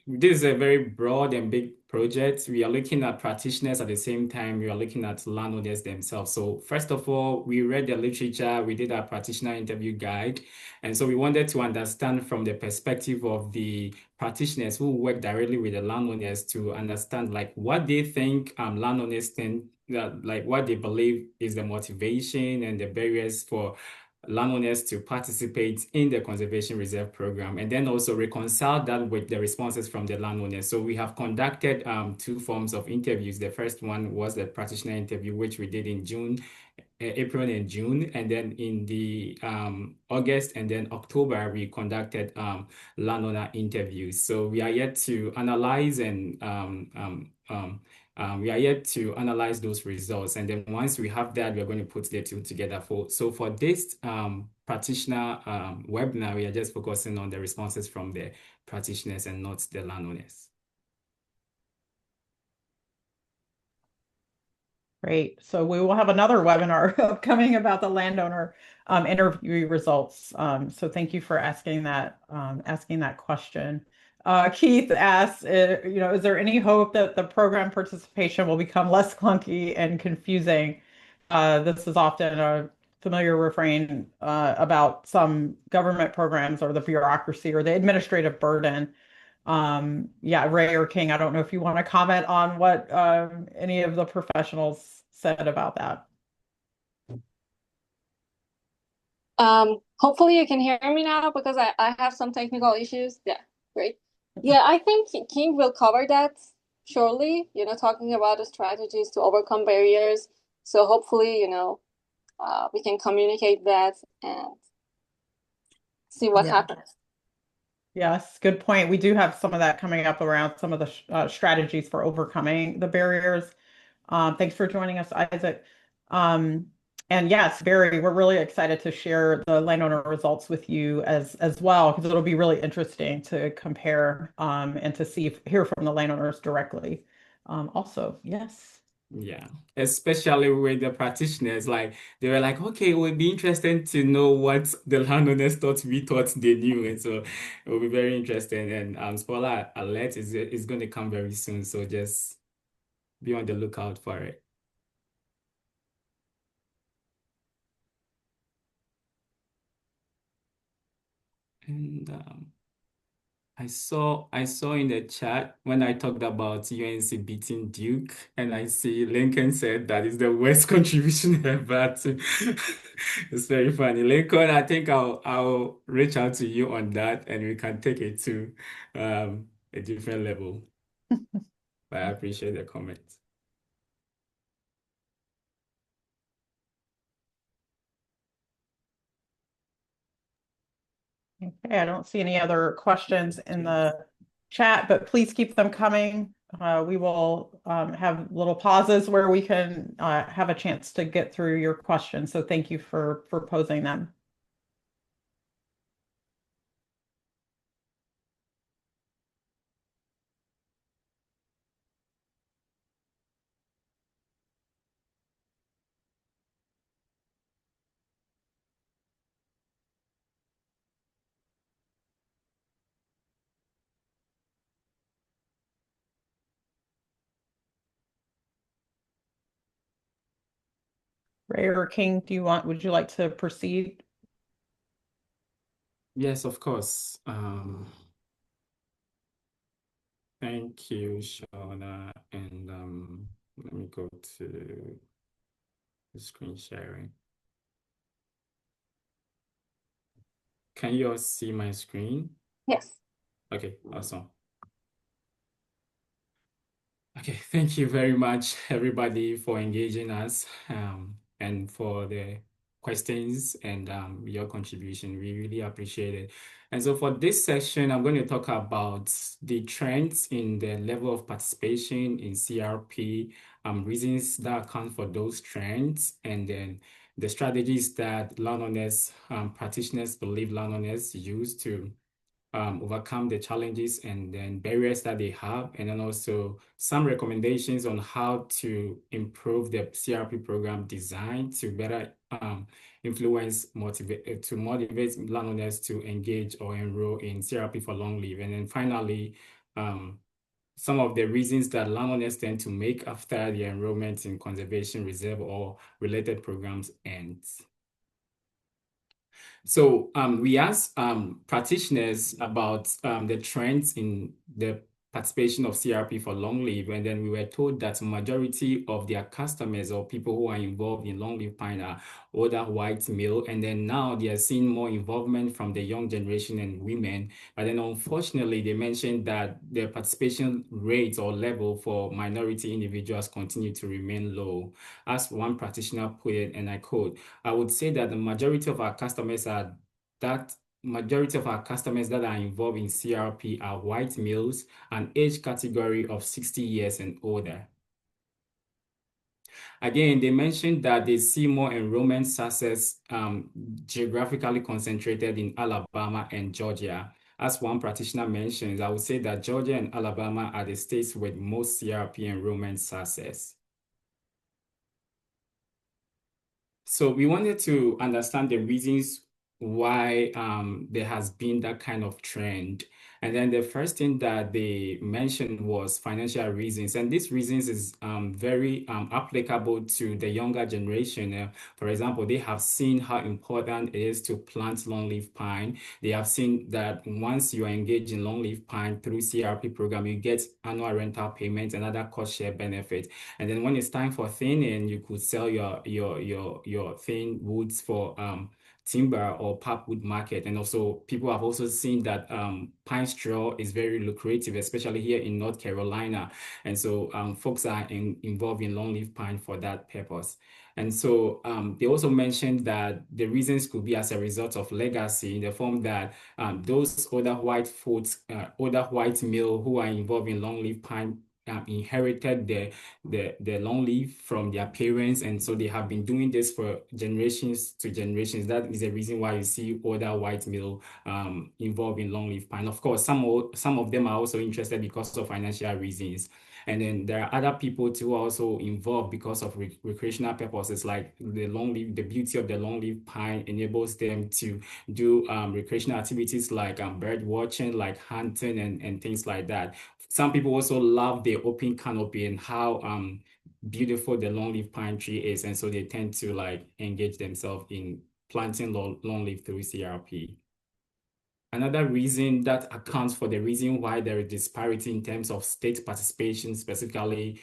this is a very broad and big project. We are looking at practitioners at the same time. We are looking at landowners themselves. So first of all, we read the literature. We did our practitioner interview guide, and so we wanted to understand from the perspective of the practitioners who work directly with the landowners to understand like what they think landowners think, like what they believe is the motivation and the barriers for landowners to participate in the conservation reserve program, and then also reconcile that with the responses from the landowners. So we have conducted two forms of interviews. The first one was the practitioner interview, which we did in April and June, and then in the August and then October we conducted landowner interviews. So we are yet to analyze and we are yet to analyze those results, and then once we have that, we're going to put the two together. For this practitioner webinar, we are just focusing on the responses from the practitioners and not the landowners. Great. So we will have another webinar upcoming about the landowner interview results. So thank you for asking that question. Keith asks, is there any hope that the program participation will become less clunky and confusing? This is often a familiar refrain about some government programs, or the bureaucracy or the administrative burden. Ray or King, I don't know if you want to comment on what any of the professionals said about that. Hopefully you can hear me now, because I have some technical issues. Yeah, great. Yeah, I think King will cover that shortly, talking about the strategies to overcome barriers. So hopefully, we can communicate that and see what Yeah. happens. Yes, good point. We do have some of that coming up around some of the strategies for overcoming the barriers. Thanks for joining us, Isaac. Um, and yes, Barry, we're really excited to share the landowner results with you as well, because it'll be really interesting to compare and to hear from the landowners directly. Also, yes. Yeah, especially with the practitioners, like they were like, okay, it would be interesting to know what the landowners thought we thought they knew, and so it will be very interesting. And spoiler alert is going to come very soon, so just be on the lookout for it. And I saw in the chat when I talked about UNC beating Duke, and I see Lincoln said that is the worst contribution ever. It's very funny. Lincoln, I think I'll reach out to you on that, and we can take it to a different level. But I appreciate the comment. Okay, I don't see any other questions in the chat, but please keep them coming. We will have little pauses where we can have a chance to get through your questions. So thank you for posing them. Ray or King, would you like to proceed? Yes, of course. Thank you, Shauna. And let me go to the screen sharing. Can you all see my screen? Yes. Okay, awesome. Okay, thank you very much, everybody, for engaging us and for the questions and your contribution. We really appreciate it. And so for this session, I'm going to talk about the trends in the level of participation in CRP, reasons that account for those trends, and then the strategies that landowners, practitioners believe landowners use to overcome the challenges and then barriers that they have, and then also some recommendations on how to improve the CRP program design to better motivate landowners to engage or enroll in CRP for Longleaf. And then finally, some of the reasons that landowners tend to make after the enrollment in conservation reserve or related programs ends. So we asked practitioners about the trends in the participation of CRP for Longleaf, and then we were told that majority of their customers or people who are involved in Longleaf pine are older white male, and then now they are seeing more involvement from the young generation and women. But then unfortunately, they mentioned that the participation rate or level for minority individuals continue to remain low. As one practitioner put it, and I quote, I would say that the majority of our customers that are involved in CRP are white males, an age category of 60 years and older. Again, they mentioned that they see more enrollment success geographically concentrated in Alabama and Georgia. As one practitioner mentions, I would say that Georgia and Alabama are the states with most CRP enrollment success. So we wanted to understand the reasons why there has been that kind of trend. And then the first thing that they mentioned was financial reasons. And these reasons is very applicable to the younger generation. For example, they have seen how important it is to plant longleaf pine. They have seen that once you are engaged in longleaf pine through CRP program, you get annual rental payments and other cost share benefits. And then when it's time for thinning, you could sell your thin woods for timber or pulpwood market. And also people have also seen that pine straw is very lucrative, especially here in North Carolina. And so folks are involved in longleaf pine for that purpose. And so they also mentioned that the reasons could be as a result of legacy in the form that those older white folks, older white male who are involved in longleaf pine inherited the longleaf from their parents, and so they have been doing this for generations to generations. That is the reason why you see older white male involved in longleaf pine. Of course, some of them are also interested because of financial reasons. And then there are other people too also involved because of recreational purposes, like the longleaf. The beauty of the longleaf pine enables them to do recreational activities like bird watching, like hunting and things like that. Some people also love the open canopy and how beautiful the longleaf pine tree is, and so they tend to like engage themselves in planting longleaf through CRP. Another reason that accounts for the reason why there is disparity in terms of state participation, specifically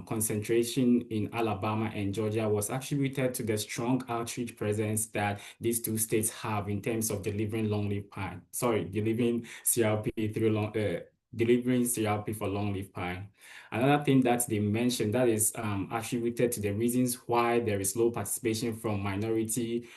concentration in Alabama and Georgia, was attributed to the strong outreach presence that these two states have in terms of delivering delivering CRP through delivering CRP for longleaf pine. Another thing that they mentioned that is attributed to the reasons why there is low participation from minority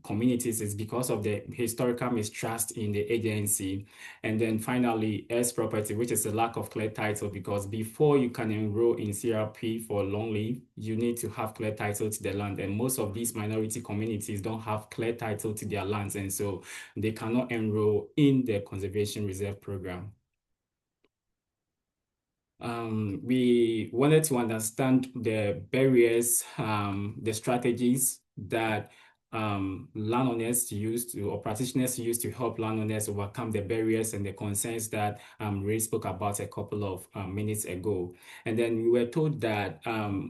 communities is because of the historical mistrust in the agency. And then finally, S property, which is a lack of clear title, because before you can enroll in CRP for longleaf, you need to have clear title to the land. And most of these minority communities don't have clear title to their lands, and so they cannot enroll in the conservation reserve program. We wanted to understand the barriers, the strategies that landowners use or practitioners use to help landowners overcome the barriers and the concerns that Ray spoke about a couple of minutes ago. And then we were told that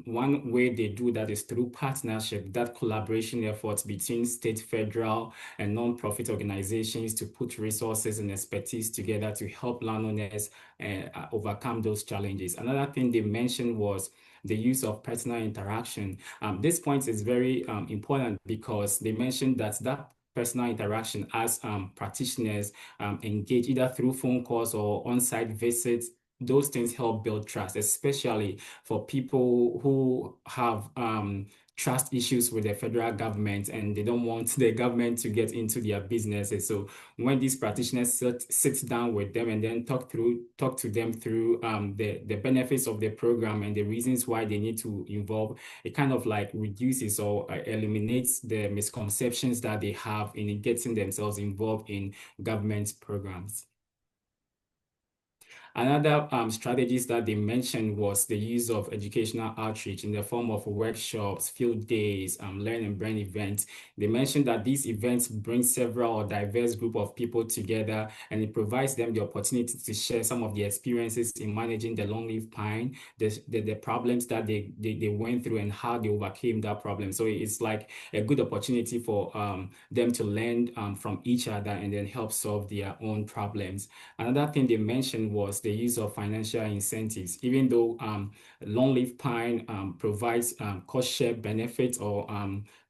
one way they do that is through partnership, that collaboration efforts between state, federal, and non-profit organizations to put resources and expertise together to help landowners overcome those challenges. Another thing they mentioned was the use of personal interaction. This point is very important because they mentioned that personal interaction as practitioners engage either through phone calls or on-site visits. Those things help build trust, especially for people who have trust issues with the federal government and they don't want the government to get into their businesses. So when these practitioners sit down with them and then talk to them through the benefits of the program and the reasons why they need to involve, it kind of like reduces or eliminates the misconceptions that they have in getting themselves involved in government programs. Another strategies that they mentioned was the use of educational outreach in the form of workshops, field days, learn and brand events. They mentioned that these events bring several or diverse group of people together, and it provides them the opportunity to share some of the experiences in managing the longleaf pine, the problems that they went through and how they overcame that problem. So it's like a good opportunity for them to learn from each other and then help solve their own problems. Another thing they mentioned was the use of financial incentives. Even though longleaf pine provides cost share benefits or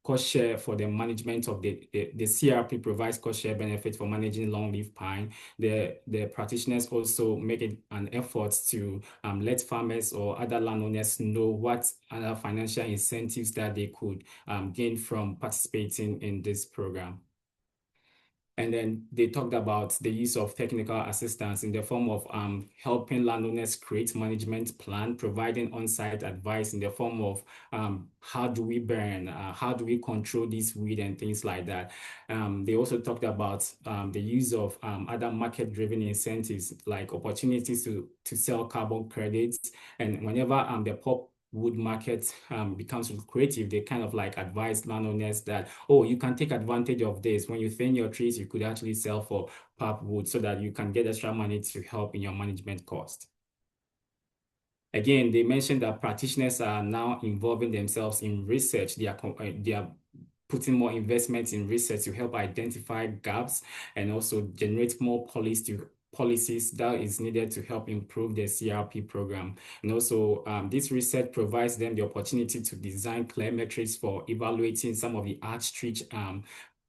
cost share for the management of the CRP provides cost share benefit for managing longleaf pine. The practitioners also make it an effort to let farmers or other landowners know what other financial incentives that they could gain from participating in this program. And then they talked about the use of technical assistance in the form of helping landowners create management plan, providing on-site advice in the form of how do we burn, how do we control this weed and things like that. They also talked about the use of other market-driven incentives like opportunities to sell carbon credits. And whenever the wood market becomes lucrative, they kind of like advise landowners that, oh, you can take advantage of this. When you thin your trees, you could actually sell for pulpwood so that you can get extra money to help in your management cost. Again, they mentioned that practitioners are now involving themselves in research. They are putting more investments in research to help identify gaps and also generate more policies that is needed to help improve the CRP program. And also this research provides them the opportunity to design clear metrics for evaluating some of the outreach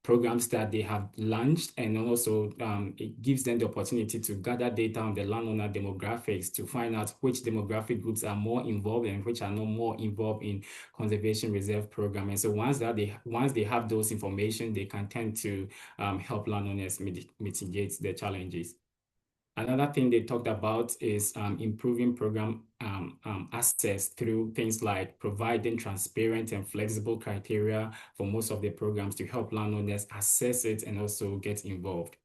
programs that they have launched, and also it gives them the opportunity to gather data on the landowner demographics to find out which demographic groups are more involved and which are not more involved in conservation reserve program. And so once they have those information, they can tend to help landowners mitigate the challenges. Another thing they talked about is improving program access through things like providing transparent and flexible criteria for most of the programs to help landowners assess it and also get involved.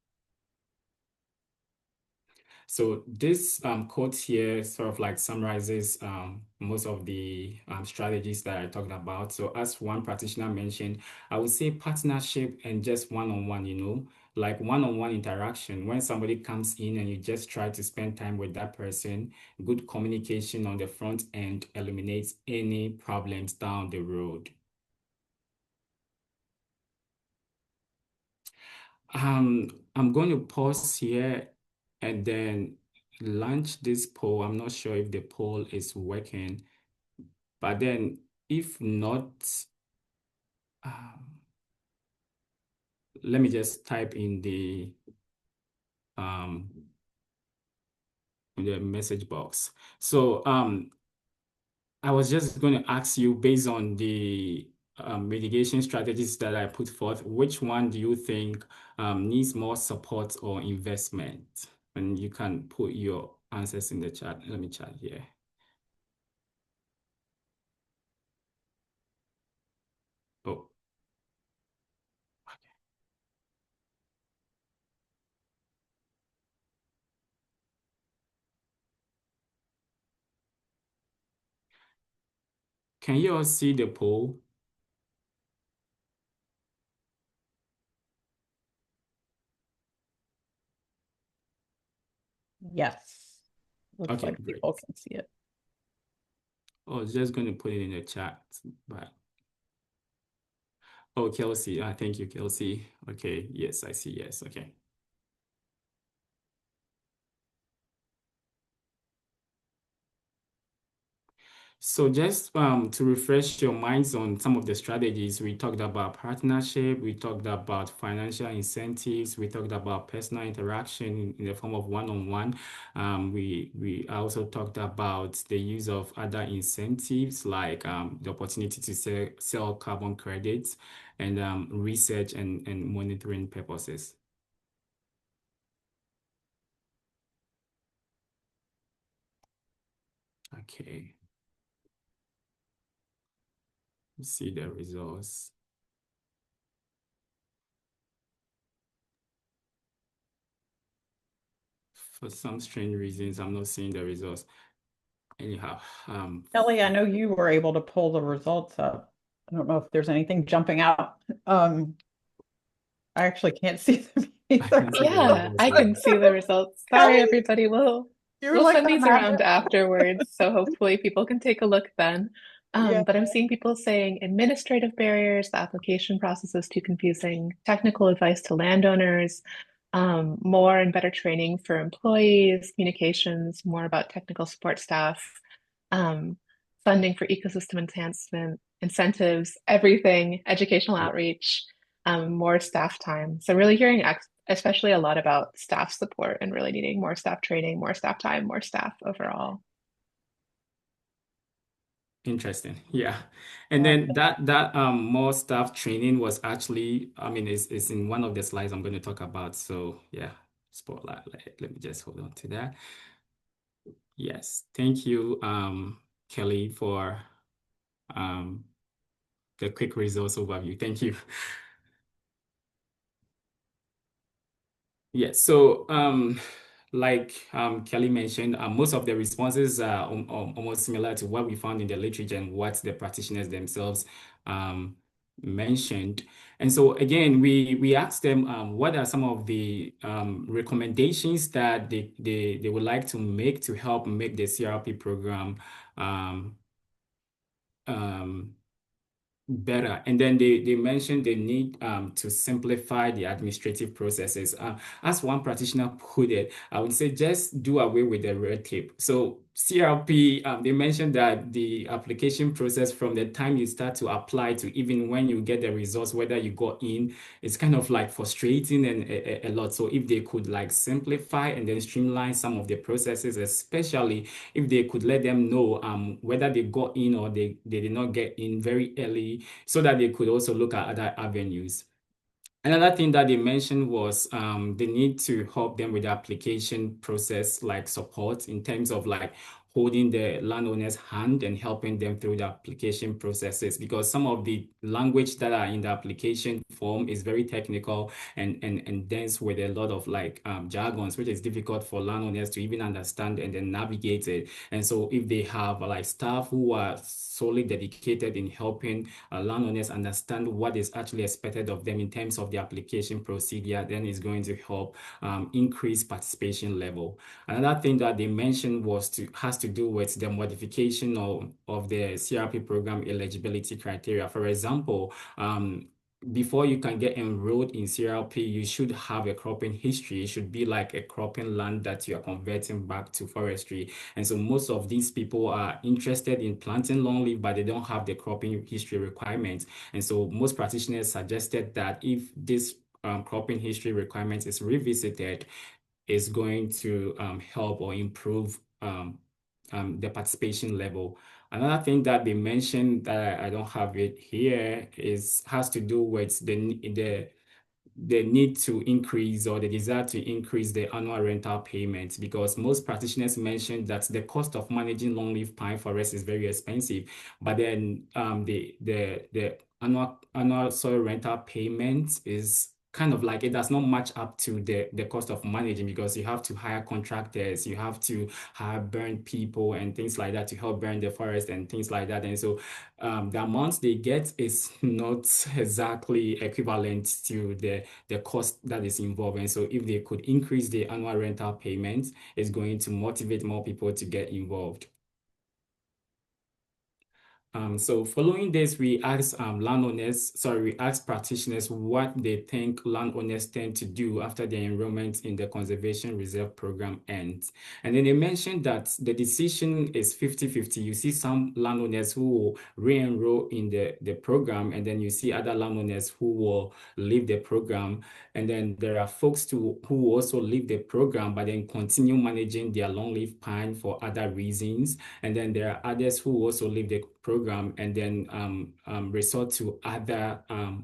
So this quote here sort of like summarizes most of the strategies that I talked about. So as one practitioner mentioned, I would say partnership and just one-on-one, like one-on-one interaction. When somebody comes in and you just try to spend time with that person, good communication on the front end eliminates any problems down the road. I'm going to pause here and then launch this poll. I'm not sure if the poll is working, but then if not, let me just type in the message box. So I was just going to ask you, based on the mitigation strategies that I put forth, which one do you think needs more support or investment? And you can put your answers in the chat. Let me chat here. Oh. Can you all see the poll? Yes. Looks Okay, like great. people can see it. I was just going to put it in the chat, but oh, Kelsey, thank you, Kelsey. Okay, yes, I see. Yes, okay. So just to refresh your minds on some of the strategies, we talked about partnership, we talked about financial incentives, we talked about personal interaction in the form of one-on-one. We also talked about the use of other incentives like the opportunity to sell carbon credits and research and monitoring purposes. Okay. See the results. For some strange reasons, I'm not seeing the results. Anyhow, Kelly, I know you were able to pull the results up. I don't know if there's anything jumping out. I actually can't see them either. Yeah, I can see the results. Sorry, Kelly, everybody. We'll like send the these around magic. afterwards, so hopefully people can take a look then. Yeah. But I'm seeing people saying administrative barriers, the application process is too confusing, technical advice to landowners, more and better training for employees, communications, more about technical support staff, funding for ecosystem enhancement, incentives, everything, educational outreach, more staff time. So really hearing especially a lot about staff support and really needing more staff training, more staff time, more staff overall. Interesting. Yeah. And then that more staff training was actually, I mean, it's in one of the slides I'm going to talk about. So yeah, spotlight. Let me just hold on to that. Yes. Thank you, Kelly, for the quick results overview. Thank you. Yeah, so like Kelly mentioned, most of the responses are almost similar to what we found in the literature and what the practitioners themselves mentioned. And so again, we asked them what are some of the recommendations that they would like to make to help make the CRP program better. And then they mentioned the need to simplify the administrative processes. As one practitioner put it, I would say just do away with the red tape. So CRP, they mentioned that the application process from the time you start to apply to even when you get the results, whether you got in, it's kind of like frustrating and a lot. So if they could like simplify and then streamline some of the processes, especially if they could let them know whether they got in or they did not get in very early, so that they could also look at other avenues. Another thing that they mentioned was the need to help them with the application process, like support in terms of like holding the landowner's hand and helping them through the application processes, because some of the language that are in the application form is very technical and dense with a lot of like jargons, which is difficult for landowners to even understand and then navigate it. And so if they have like staff who are solely dedicated in helping landowners understand what is actually expected of them in terms of the application procedure, then it's going to help increase participation level. Another thing that they mentioned has to do with the modification of the CRP program eligibility criteria. For example, before you can get enrolled in CRP, you should have a cropping history. It should be like a cropping land that you are converting back to forestry. And so most of these people are interested in planting longleaf, but they don't have the cropping history requirements. And so most practitioners suggested that if this cropping history requirement is revisited, is going to help or improve the participation level. Another thing that they mentioned that I don't have it here has to do with the need to increase or the desire to increase the annual rental payments, because most practitioners mentioned that the cost of managing longleaf pine forest is very expensive, but then the annual soil rental payment is kind of like it does not match up to the cost of managing, because you have to hire contractors, you have to hire burn people and things like that to help burn the forest and things like that. And so the amount they get is not exactly equivalent to the cost that is involved. And so if they could increase the annual rental payments, it's going to motivate more people to get involved. So following this, we asked practitioners what they think landowners tend to do after their enrollment in the Conservation Reserve Program ends. And then they mentioned that the decision is 50-50. You see some landowners who will re-enroll in the program, and then you see other landowners who will leave the program. And then there are folks who also leave the program, but then continue managing their longleaf pine for other reasons. And then there are others who also leave the program and then resort to other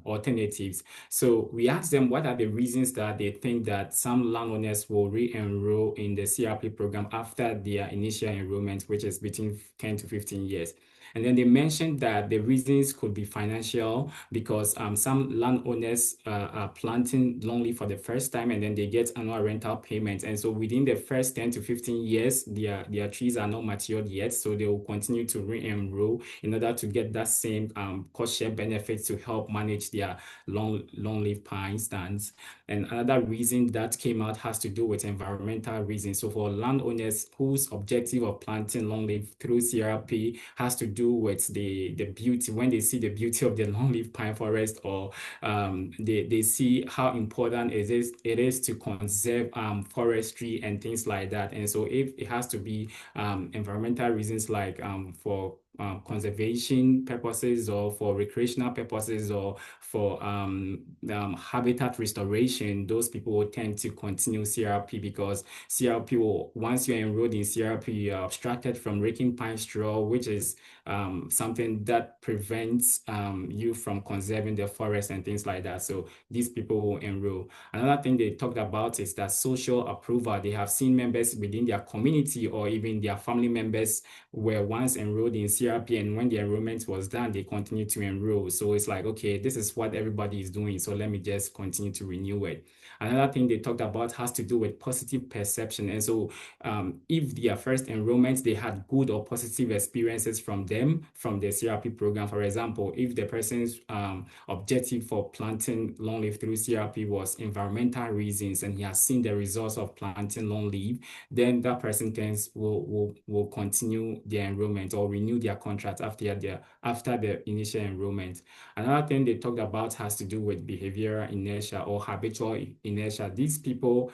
alternatives. So we asked them what are the reasons that they think that some landowners will re-enroll in the CRP program after their initial enrollment, which is between 10 to 15 years. And then they mentioned that the reasons could be financial, because some landowners are planting longleaf for the first time, and then they get annual rental payments. And so within the first 10 to 15 years, their trees are not matured yet. So they will continue to re-enroll in order to get that same cost share benefits to help manage their longleaf pine stands. And another reason that came out has to do with environmental reasons. So for landowners whose objective of planting longleaf through CRP has to do with the beauty, when they see the beauty of the longleaf pine forest, or they see how important it is to conserve forestry and things like that. And so if it has to be environmental reasons, like for conservation purposes or for recreational purposes or for habitat restoration, those people will tend to continue CRP, because CRP will, once you're enrolled in CRP, you're abstracted from raking pine straw, which is something that prevents you from conserving the forest and things like that. So these people will enroll. Another thing they talked about is that social approval. They have seen members within their community or even their family members were once enrolled in CRP, and when the enrollment was done, they continued to enroll. So it's like, okay, this is what everybody is doing, so let me just continue to renew it. Another thing they talked about has to do with positive perception. And so if their first enrollment, they had good or positive experiences from the CRP program. For example, if the person's objective for planting longleaf through CRP was environmental reasons, and he has seen the results of planting longleaf, then that person will continue their enrollment or renew their contract after the initial enrollment. Another thing they talked about has to do with behavioral inertia or habitual inertia. These people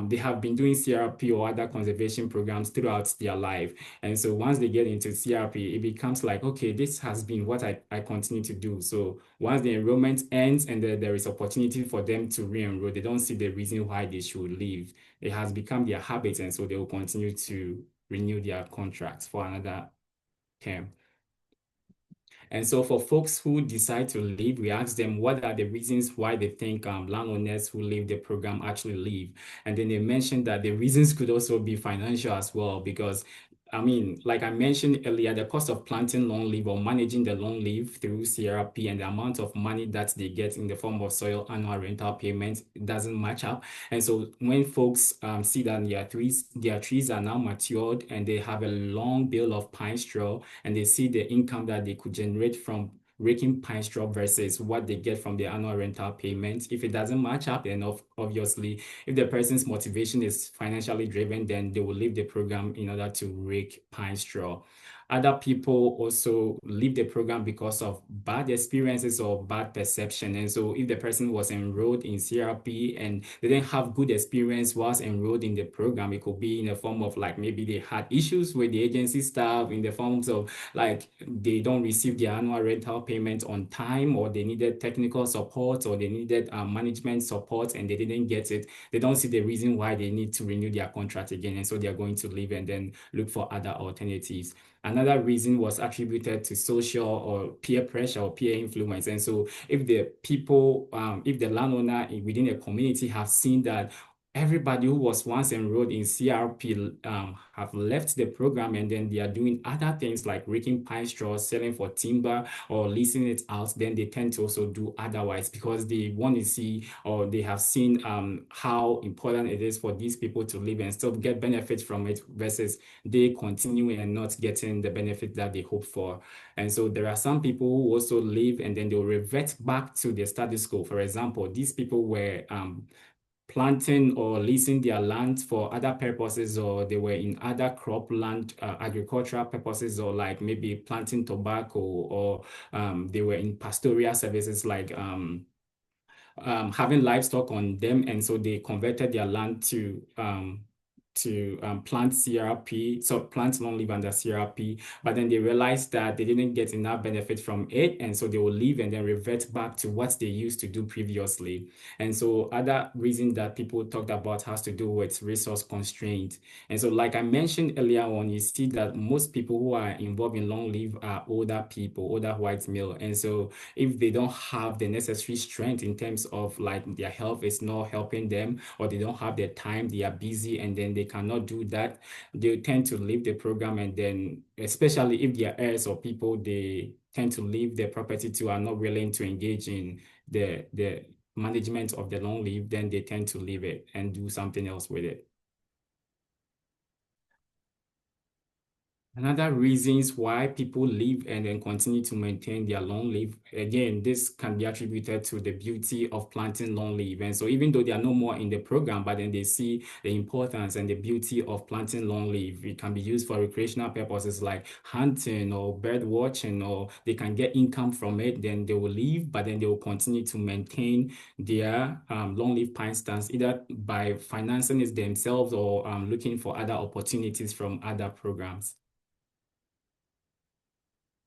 they have been doing CRP or other conservation programs throughout their life. And so once they get into CRP, it becomes like, okay, this has been what I continue to do. So once the enrollment ends and there is opportunity for them to re-enroll, they don't see the reason why they should leave. It has become their habit, and so they will continue to renew their contracts for another term. And so for folks who decide to leave, we ask them what are the reasons why they think landowners who leave the program actually leave. And then they mentioned that the reasons could also be financial as well, because I mean, like I mentioned earlier, the cost of planting longleaf or managing the longleaf through CRP and the amount of money that they get in the form of soil annual rental payments doesn't match up. And so when folks see that their trees are now matured and they have a long bale of pine straw, and they see the income that they could generate from raking pine straw versus what they get from the annual rental payments, if it doesn't match up, then obviously, if the person's motivation is financially driven, then they will leave the program in order to rake pine straw. Other people also leave the program because of bad experiences or bad perception. And so if the person was enrolled in CRP and they didn't have good experience whilst enrolled in the program, it could be in the form of like maybe they had issues with the agency staff, in the forms of like they don't receive their annual rental payment on time, or they needed technical support, or they needed management support and they didn't get it. They don't see the reason why they need to renew their contract again. And so they're going to leave and then look for other alternatives. Another reason was attributed to social or peer pressure or peer influence. And so if the people, if the landowner within a community have seen that everybody who was once enrolled in CRP have left the program, and then they are doing other things like raking pine straw, selling for timber, or leasing it out, then they tend to also do otherwise, because they want to see, or they have seen how important it is for these people to live and still get benefits from it, versus they continuing and not getting the benefit that they hope for. And so there are some people who also leave and then they'll revert back to the status quo. For example, these people were planting or leasing their land for other purposes, or they were in other cropland agricultural purposes, or like maybe planting tobacco, or they were in pastoral services like having livestock on them, and so they converted their land to plant CRP, so plant longleaf under CRP, but then they realized that they didn't get enough benefit from it, and so they will leave and then revert back to what they used to do previously. And so other reason that people talked about has to do with resource constraint. And so like I mentioned earlier on, you see that most people who are involved in longleaf are older people, older white male. And so if they don't have the necessary strength in terms of like their health is not helping them, or they don't have the time, they are busy, and then they cannot do that, they tend to leave the program. And then especially if they are heirs or people they tend to leave their property to, are not willing to engage in the management of the longleaf, then they tend to leave it and do something else with it. Another reasons why people leave and then continue to maintain their longleaf, again, this can be attributed to the beauty of planting longleaf. And so even though they are no more in the program, but then they see the importance and the beauty of planting longleaf. It can be used for recreational purposes like hunting or bird watching, or they can get income from it, then they will leave, but then they will continue to maintain their longleaf pine stands, either by financing it themselves or looking for other opportunities from other programs.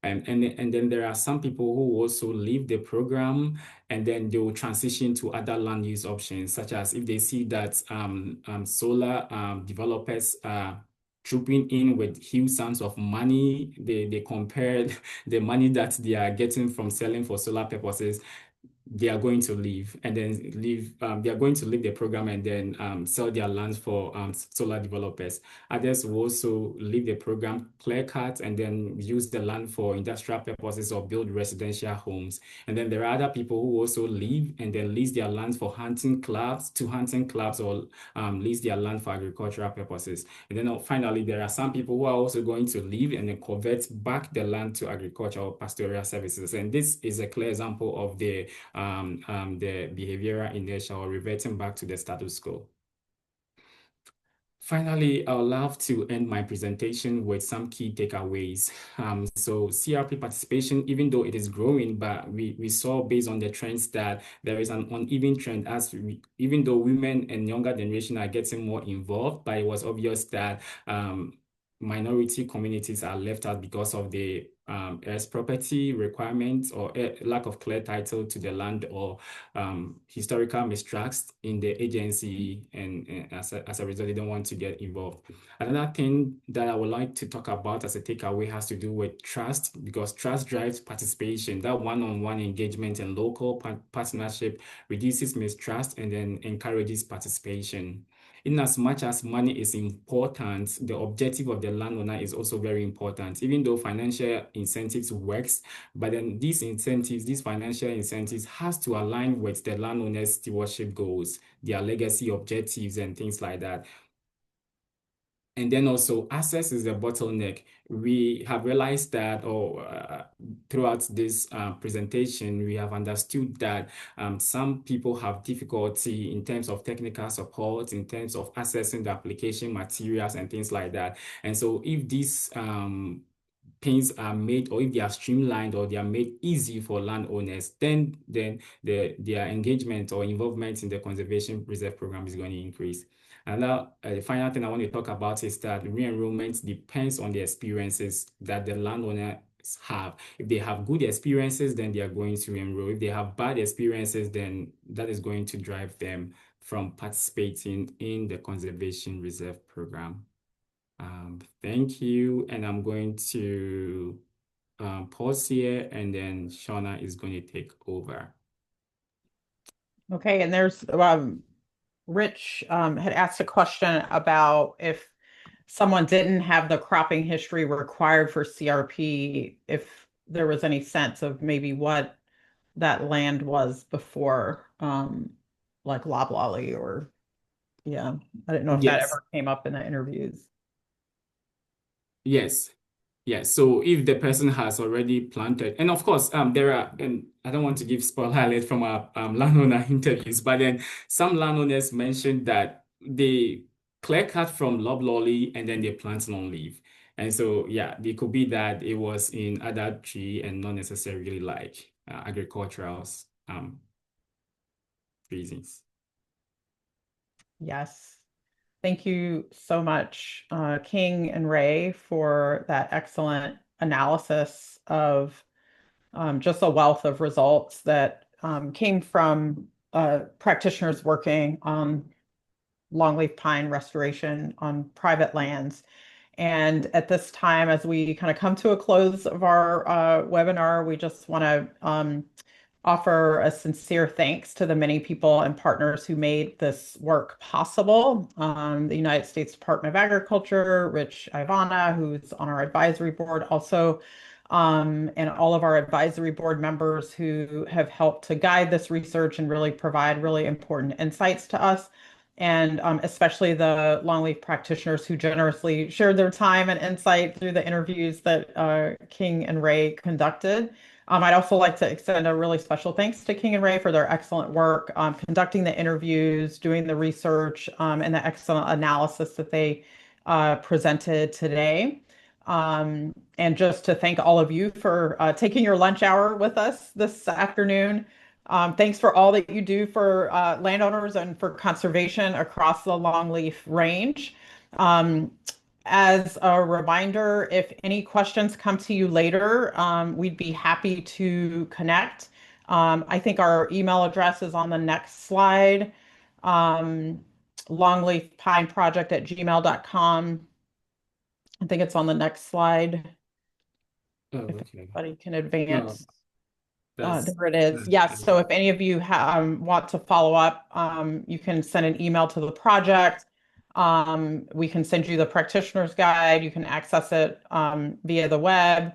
And then there are some people who also leave the program and then they will transition to other land use options, such as if they see that solar developers are trooping in with huge sums of money, they compare the money that they are getting from selling for solar purposes, they are going to leave and then leave. They are going to leave the program and then sell their lands for solar developers. Others will also leave the program, clear cut, and then use the land for industrial purposes or build residential homes. And then there are other people who also leave and then lease their lands for hunting clubs, or lease their land for agricultural purposes. And then finally, there are some people who are also going to leave and then convert back the land to agricultural or pastoral services. And this is a clear example of the behavioral inertia, or reverting back to the status quo. Finally, I would love to end my presentation with some key takeaways. So CRP participation, even though it is growing, but we saw based on the trends that there is an uneven trend even though women and younger generation are getting more involved, but it was obvious that minority communities are left out because of the heirs property requirements or lack of clear title to the land or historical mistrust in the agency, and as a result, they don't want to get involved. Another thing that I would like to talk about as a takeaway has to do with trust, because trust drives participation. That one-on-one engagement and local partnership reduces mistrust and then encourages participation. In as much as money is important, the objective of the landowner is also very important. Even though financial incentives works, but then these incentives, these financial incentives, has to align with the landowner's stewardship goals, their legacy objectives, and things like that. And then also access is a bottleneck. We have realized that, throughout this presentation, we have understood that some people have difficulty in terms of technical support, in terms of accessing the application materials and things like that. And so if these things are made, or if they are streamlined or they are made easy for landowners, then their engagement or involvement in the conservation reserve program is going to increase. And now, the final thing I want to talk about is that re-enrollment depends on the experiences that the landowners have. If they have good experiences, then they are going to enroll. If they have bad experiences, then that is going to drive them from participating in the conservation reserve program. Thank you, and I'm going to pause here, and then Shauna is going to take over. Okay, and there's Rich had asked a question about if someone didn't have the cropping history required for CRP, if there was any sense of maybe what that land was before, like loblolly or, yeah. I didn't know if that Yes. ever came up in the interviews. Yes. Yes. So if the person has already planted, and of course, there are, and I don't want to give spoiler alert from our landowner interviews, but then some landowners mentioned that they clear cut from loblolly and then they plant longleaf. And so, yeah, it could be that it was in other tree and not necessarily like agricultural reasons. Yes. Thank you so much, King and Ray, for that excellent analysis of just a wealth of results that came from practitioners working on longleaf pine restoration on private lands. And at this time, as we kind of come to a close of our webinar, we just want to offer a sincere thanks to the many people and partners who made this work possible. The United States Department of Agriculture, Rich Ivana, who's on our advisory board also, and all of our advisory board members who have helped to guide this research and really provide really important insights to us. And especially the longleaf practitioners who generously shared their time and insight through the interviews that King and Ray conducted. I'd also like to extend a really special thanks to King and Ray for their excellent work conducting the interviews, doing the research, and the excellent analysis that they presented today. And just to thank all of you for taking your lunch hour with us this afternoon. Thanks for all that you do for landowners and for conservation across the longleaf range. As a reminder, if any questions come to you later, we'd be happy to connect. I think our email address is on the next slide, longleafpineproject@gmail.com. I think it's on the next slide. Oh, If okay. anybody can advance. That's There it is. Yes. So if any of you want to follow up, you can send an email to the project. We can send you the practitioner's guide. You can access it via the web,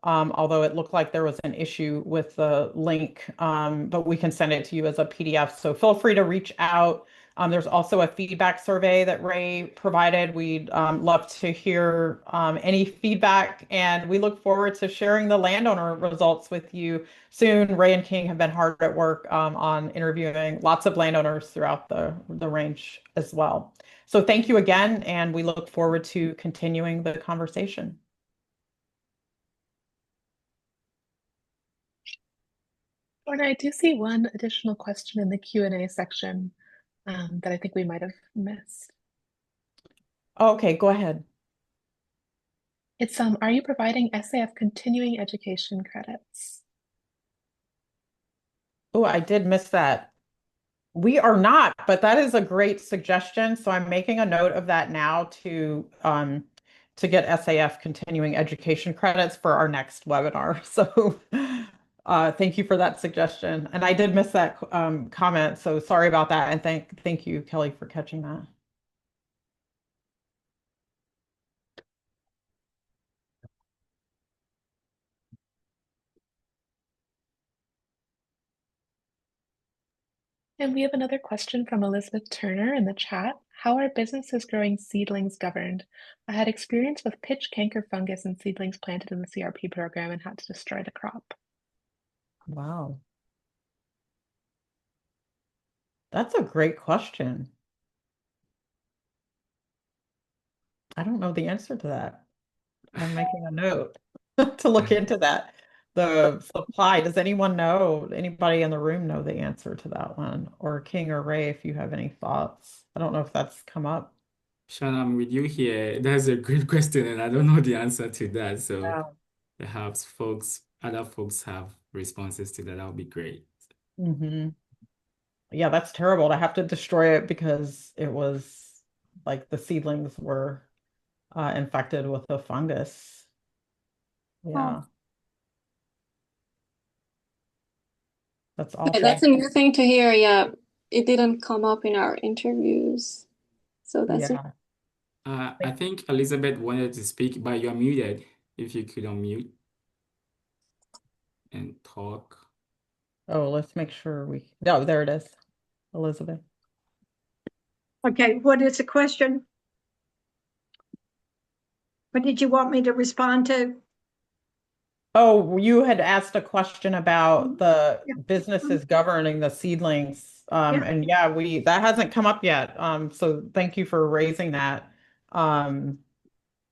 although it looked like there was an issue with the link, but we can send it to you as a PDF. So feel free to reach out. There's also a feedback survey that Ray provided. We'd love to hear any feedback, and we look forward to sharing the landowner results with you soon. Ray and King have been hard at work on interviewing lots of landowners throughout the range as well. So thank you again, and we look forward to continuing the conversation. And I do see one additional question in the Q&A section that I think we might have missed. Okay, go ahead. It's are you providing SAF continuing education credits? Oh, I did miss that. We are not, but that is a great suggestion. So I'm making a note of that now to get SAF continuing education credits for our next webinar. So thank you for that suggestion. And I did miss that comment, so sorry about that. And thank you, Kelly, for catching that. And we have another question from Elizabeth Turner in the chat. How are businesses growing seedlings governed? I had experience with pitch canker fungus and seedlings planted in the CRP program and had to destroy the crop. Wow. That's a great question. I don't know the answer to that. I'm making a note to look into that. The supply, does anyone know, anybody in the room know the answer to that one? Or King or Ray, if you have any thoughts. I don't know if that's come up. Sean, I'm with you here. That's a great question, and I don't know the answer to that. So Yeah. perhaps other folks have responses to that. That would be great. Hmm. Yeah, that's terrible to have to destroy it because it was like the seedlings were infected with a fungus. Yeah, Oh, that's yeah, that's awful. a new thing to hear. Yeah, it didn't come up in our interviews. So that's Yeah. I think Elizabeth wanted to speak, but you're muted. If you could unmute and talk. Oh, let's make sure oh, there it is, Elizabeth. Okay, what is the question? What did you want me to respond to? Oh, you had asked a question about the Yeah. businesses governing the seedlings. Yeah. And yeah, that hasn't come up yet. So thank you for raising that.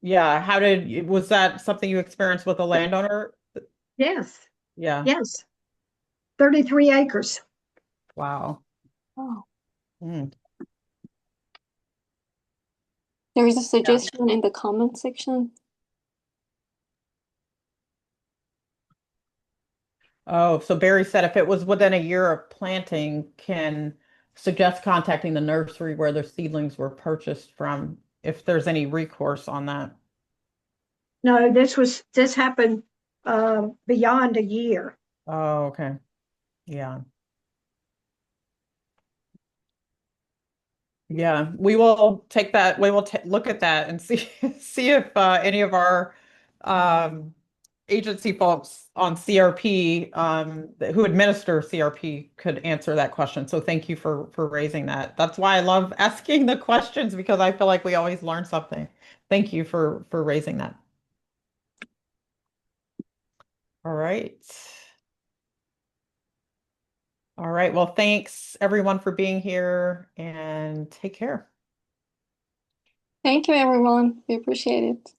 Yeah, was that something you experienced with a landowner? Yes. Yeah. Yes. 33 acres. Wow. Oh. Mm. There is a suggestion in the comment section. Oh, so Barry said if it was within a year of planting, can suggest contacting the nursery where the seedlings were purchased from, if there's any recourse on that. No, this happened beyond a year. Oh, okay. Yeah. Yeah, we will take that. We will look at that and see see if any of our um, agency folks on CRP who administer CRP could answer that question. So thank you for raising that. That's why I love asking the questions because I feel like we always learn something. Thank you for raising that. All right. All right. Well, thanks everyone for being here and take care. Thank you, everyone. We appreciate it.